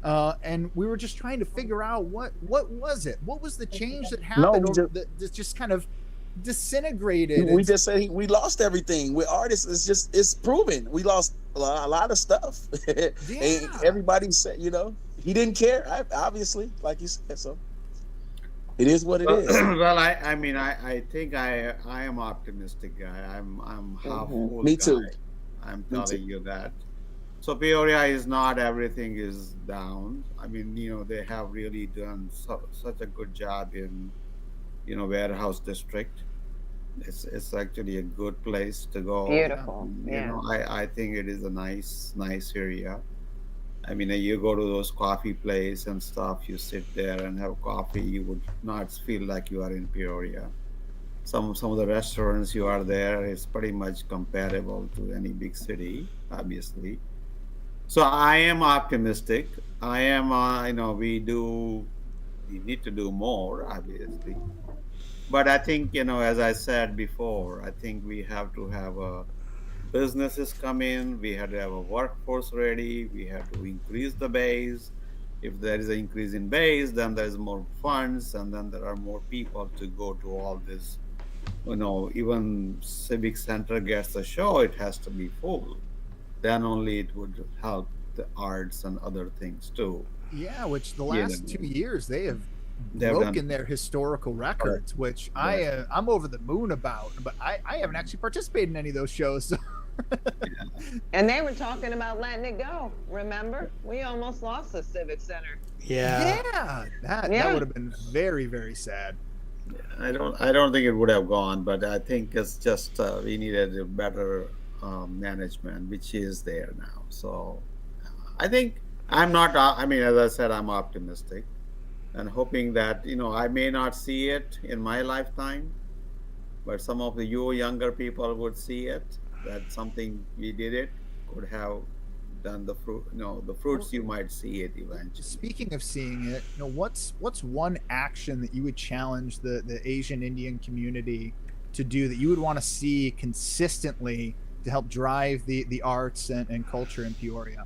And we were just trying to figure out what was it? What was the change that happened that just kind of disintegrated? We just said we lost everything. With artists, it's proven. We lost a lot of stuff. Yeah. And everybody said, he didn't care, obviously, like you said, so. It is what it is. Well, I think I am optimistic guy. I'm half full Me guy. too. I'm Me telling too. you that. So Peoria is not everything is down. I mean, they have really done such a good job in, warehouse district. It's actually a good place to go. Beautiful. Yeah. I think it is a nice area. I mean, you go to those coffee places and stuff, you sit there and have coffee, you would not feel like you are in Peoria. Some of the restaurants you are there, it's pretty much comparable to any big city, obviously. So I am optimistic. I am, we need to do more, obviously. But I think, as I said before, I think we have to have businesses come in, we have to have a workforce ready, we have to increase the base. If there is an increase in base, then there's more funds, and then there are more people to go to all this. Even Civic Center gets a show, it has to be full. Then only it would help the arts and other things too. Yeah, which the last 2 years they've They've broken done- their historical records, which Right. I'm over the moon about. But I haven't actually participated in any of those shows. So. And they were talking about letting it go. Remember? We almost lost the Civic Center. Yeah, that would have been very, very sad. I don't think it would have gone, but I think it's just we needed a better management, which is there now. So I think I'm not. As I said, I'm optimistic and hoping that I may not see it in my lifetime, but some of the younger people would see it. That something we did it could have done the fruit. The fruits you might see it eventually. Speaking of seeing it, what's one action that you would challenge the Asian Indian community to do that you would want to see consistently to help drive the arts and culture in Peoria?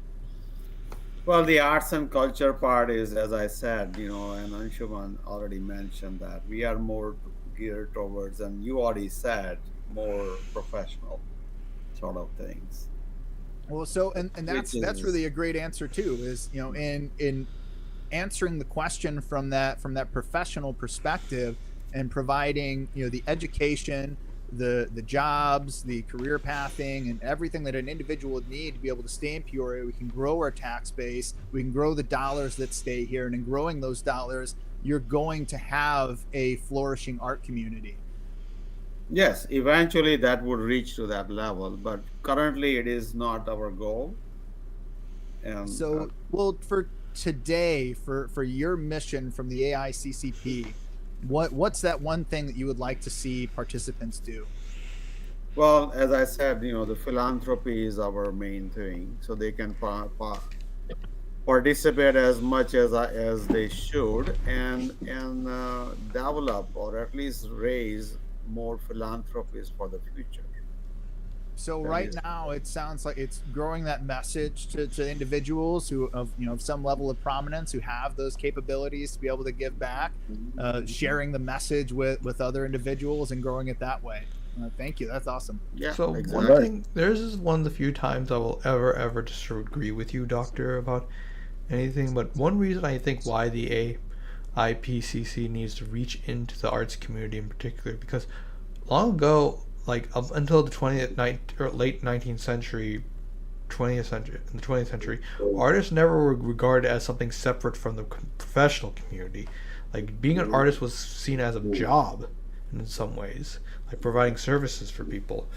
Well, the arts and culture part is, as I said, and Anshuman already mentioned that we are more geared towards, and you already said, more professional sort of things. Well, so and that's really a great answer too. Is in answering the question from that professional perspective and providing the education, the jobs, the career pathing, and everything that an individual would need to be able to stay in Peoria. We can grow our tax base, we can grow the dollars that stay here, and in growing those dollars, you're going to have a flourishing art community. Yes, eventually that would reach to that level, but currently it is not our goal. And so, well, for today, for your mission from the AICCP, what's that one thing that you would like to see participants do? Well, as I said, the philanthropy is our main thing, so they can participate as much as they should, and develop or at least raise more philanthropists for the future. So right now, it sounds like it's growing that message to individuals who of some level of prominence, who have those capabilities to be able to give back, sharing the message with other individuals and growing it that way. Thank you. That's awesome. Yeah. So exactly. one thing, this is one of the few times I will ever disagree with you, Doctor, about anything. But one reason I think why the AICCP needs to reach into the arts community in particular, because long ago, like up until the late 19th century, 20th century, artists never were regarded as something separate from the professional community. Like being an artist was seen as a job in some ways, like providing services for people.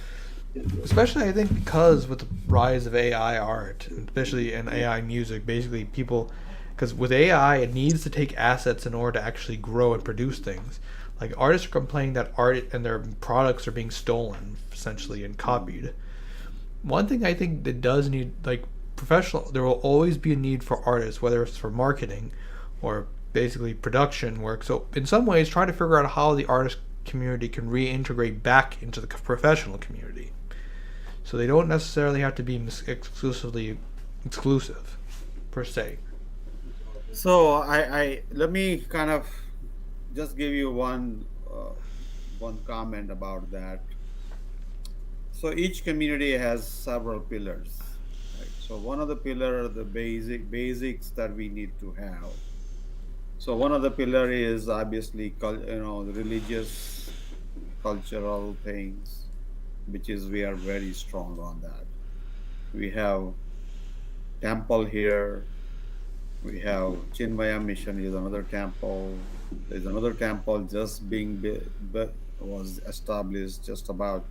Especially, I think, because with the rise of AI art, especially in AI music, basically people, because with AI, it needs to take assets in order to actually grow and produce things. Like artists are complaining that art and their products are being stolen, essentially, and copied. One thing I think that does need, like, professional. There will always be a need for artists, whether it's for marketing or basically production work. So in some ways, trying to figure out how the artist community can reintegrate back into the professional community, so they don't necessarily have to be exclusively exclusive per se. So I let me kind of just give you one comment about that. So each community has several pillars, right? So one of the pillar, the basics that we need to have. So one of the pillar is obviously the religious, cultural things, which is we are very strong on that. We have temple here. We have Chinmaya Mission is another temple. There's another temple just was established just about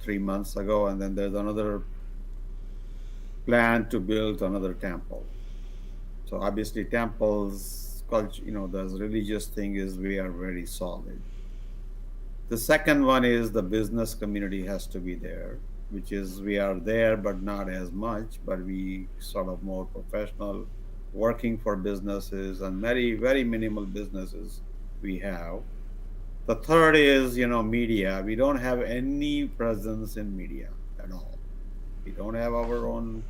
3 months ago, and then there's another plan to build another temple. So obviously, temples, culture, the religious thing is we are very solid. The second one is the business community has to be there, which is we are there, but not as much, but we sort of more professional, working for businesses and very, very minimal businesses we have. The third is, media. We don't have any presence in media at all. We don't have our own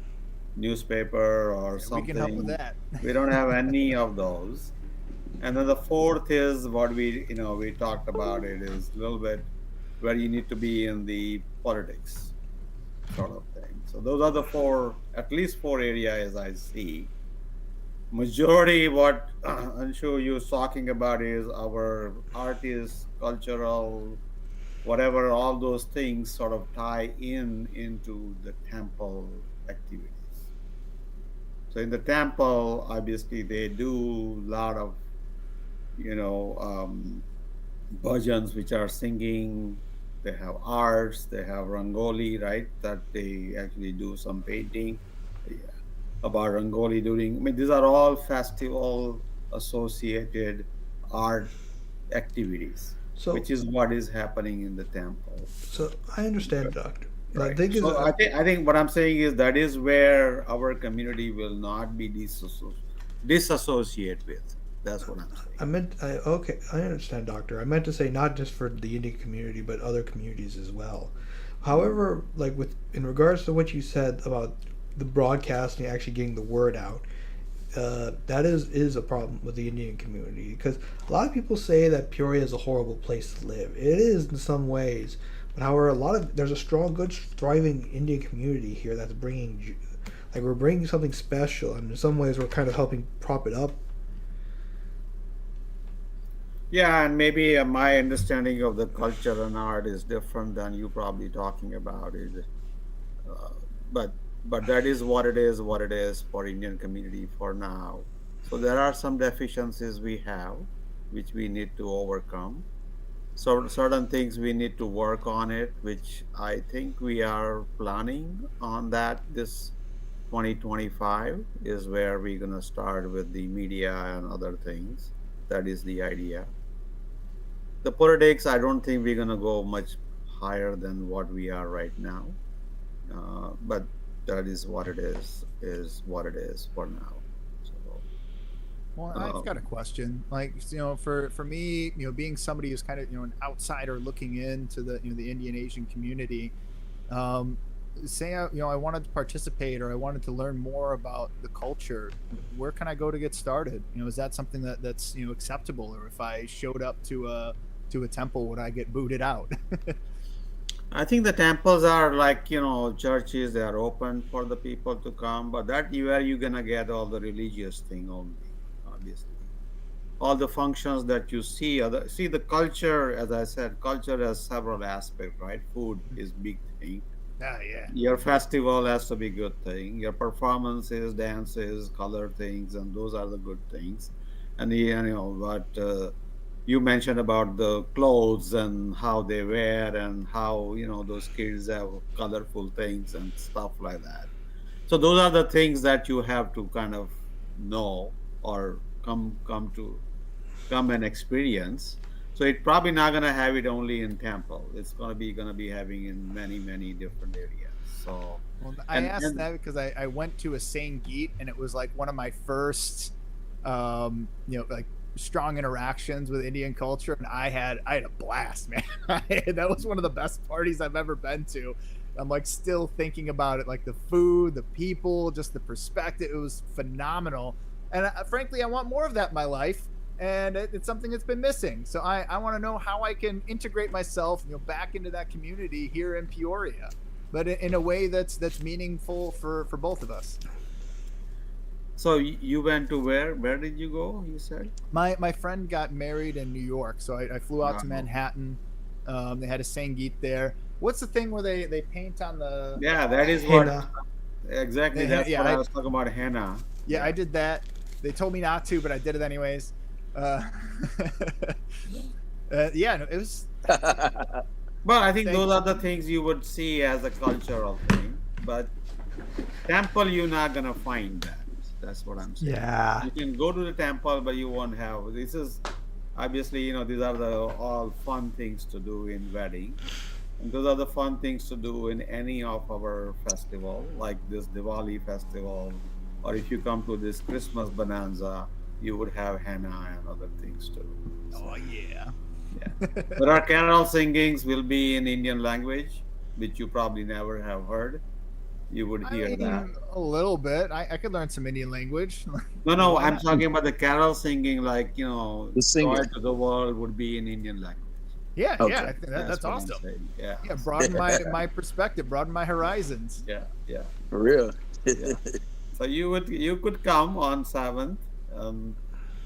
newspaper or Yeah, we can help with something. that. We don't have any of those. And then the fourth is what we talked about it is a little bit where you need to be in the politics sort of thing. So those are the four, at least four areas I see. Majority what Anshu you was talking about is our artists, cultural, whatever, all those things sort of tie into the temple activities. So in the temple, obviously they do a lot of you know bhajans, which are singing. They have arts. They have rangoli, right? That they actually do some painting. Yeah, about rangoli during. I mean, these are all festival associated art activities, So, which is what is happening in the temple. so I understand, doctor. The Right. thing is, So I think what I'm saying is that is where our community will not be disassociate with. That's what I'm saying. okay, I understand, doctor. I meant to say not just for the Indian community, but other communities as well. However, like with in regards to what you said about the broadcasting actually getting the word out, that is a problem with the Indian community because a lot of people say that Peoria is a horrible place to live. It is in some ways, but however, there's a strong, good, thriving Indian community here that's like we're bringing something special, and in some ways we're kind of helping prop it up. Yeah, and maybe my understanding of the culture and art is different than you probably talking about it. Uh, but that is what it is. What it is for Indian community for now. So there are some deficiencies we have, which we need to overcome. So certain things we need to work on it, which I think we are planning on that this 2025 is where we're gonna start with the media and other things. That is the idea. The politics, I don't think we're gonna go much higher than what we are right now. But that is what it is what it is for now. So, Well, I've uh, got a question. Like, for me, being somebody who's kind of, an outsider looking into the Indian Asian community, um, say I wanted to participate or I wanted to learn more about the culture. Where can I go to get started? Is that something that's acceptable? Or if I showed up to a temple, would I get booted out? I think the temples are like churches. They are open for the people to come, but that where you gonna get all the religious thing only, obviously. All the functions that you see, see the culture. As I said, culture has several aspects, right? Food is big thing. Ah, yeah. Your festival has to be good thing. Your performances, dances, color things, and those are the good things. And what you mentioned about the clothes and how they wear and how those kids have colorful things and stuff like that. So those are the things that you have to kind of know or come and experience. So it's probably not gonna have it only in temple. It's gonna be having in many different areas. So Well, I and asked and that because I went to a Sangeet and it was like one of my first, like strong interactions with Indian culture, and I had a blast, man. That was one of the best parties I've ever been to. I'm like still thinking about it, like the food, the people, just the perspective. It was phenomenal, and frankly, I want more of that in my life. And it's something that's been missing. So I want to know how I can integrate myself, back into that community here in Peoria, but in a way that's meaningful for both of us. so you went to where? Where did you go? You said. My friend got married in New York, so I flew out to Wow. Manhattan. They had a Sangeet there. What's the thing where they paint on the? Yeah, that is what Henna. exactly. Yeah, That's yeah, what I I- was talking about, henna. Yeah, I did that. They told me not to, but I did it anyways. Uh, yeah, no, it was. But I think Thank those you. are the things you would see as a cultural thing. But temple, you're not gonna find that. That's what I'm saying. Yeah. You can go to the temple, but you won't have. This is obviously, these are the all fun things to do in wedding, and those are the fun things to do in any of our festival, like this Diwali festival, or if you come to this Christmas bonanza, you would have henna and other things too. Oh yeah. Yeah. But our carol singings will be in Indian language, which you probably never have heard. You would I hear mean, that. a little bit. I could learn some Indian language. No, Why I'm not? talking about the carol singing, like, The singing. Joy to the World would be in Indian language. Yeah, Okay. yeah. I think that's what I'm awesome. saying. Yeah. Yeah, broaden my perspective, broaden my horizons. Yeah. Yeah. For real. Yeah. So you could come on 7th,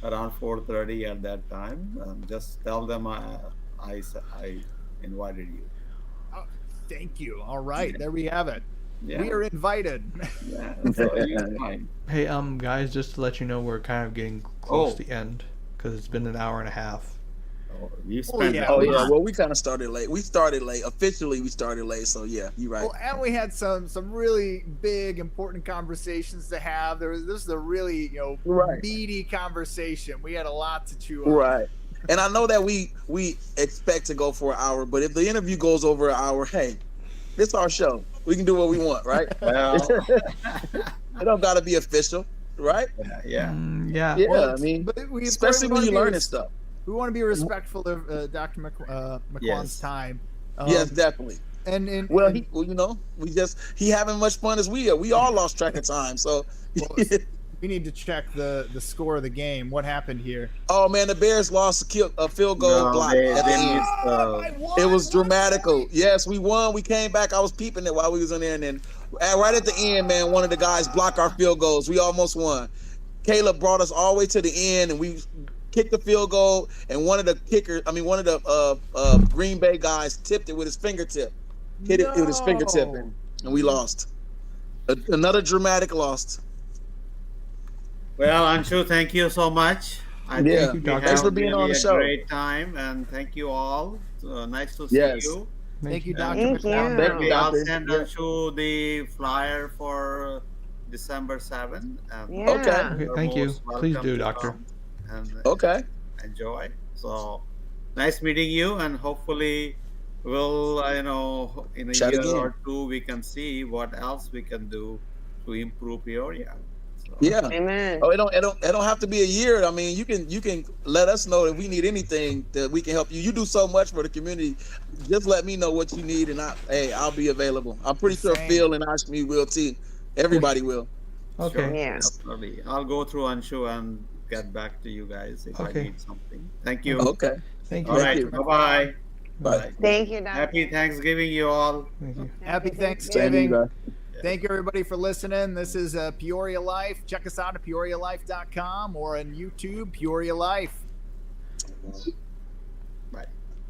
around 4:30 at that time. Just tell them I invited you. Oh, thank you. All right, there we have it. Yeah. We are invited. Yeah. So you're fine. Hey, guys, just to let you know, we're kind of getting close Oh. to the end because it's been an hour and a half. Oh, you spent yeah. Oh that yeah, much. well we kind of started late. We started late. Officially, we started late. So yeah, you're right. Well, and we had some really big, important conversations to have. This is a really Right. meaty conversation. We had a lot to chew on. Right. And I know that we expect to go for an hour, but if the interview goes over an hour, hey, this our show. We can do what we want, right? Well, It don't gotta be official, right? yeah. Yeah. Yeah, Well, I mean, but we especially when wanna you're be learning res- stuff. We want to be respectful of Dr. McQuan's Yes. time. Yes, definitely. And Well, and- he having much fun as we are. We all lost track of time. So, we need to check the score of the game. What happened here? oh man, the Bears lost a field goal No, block they- at the they end. missed, I won, It was one dramatical. point. Yes, we won. We came back. I was peeping it while we was in there, and then right at the end, man, one of the guys blocked our field goals. We almost won. Caleb brought us all the way to the end, and we kicked the field goal. And one of the Green Bay guys tipped it with his fingertip, hit it with his fingertip, No. and we lost. Another dramatic loss. Well, Anshu, thank you so much. I Yeah. think we Thanks had for being on really the a show. great time, and thank you all. Nice to see Yes. you. Thank you, you. Dr. Thank McQuan. you. Thank you, I'll Doctor. send Yeah. Anshu the flyer for December 7th. And Yeah. Okay. you're Thank you. most Please welcome do, to Doctor. come And Okay. enjoy. So nice meeting you, and hopefully we'll, in a Chat year again. or two, we can see what else we can do to improve Peoria. So, Yeah. Amen. Oh, it don't have to be a year. I mean, you can let us know if we need anything that we can help you. You do so much for the community. Just let me know what you need, and I'll be available. I'm pretty sure Same. Phil and Ashmi will too. Everybody will. Okay. Sure, Yeah. definitely. I'll go through Anshu and get back to you guys if I Okay. need something. Thank you. Okay. Thank you. All right. you. Bye-bye. Bye. Thank you, Doctor. Happy Thanksgiving, you all. Thank you. Happy Same Thanksgiving. to you guys. Thank you, everybody, for listening. This is Peoria Life. Check us out at peorialife.com or on YouTube, Peoria Life.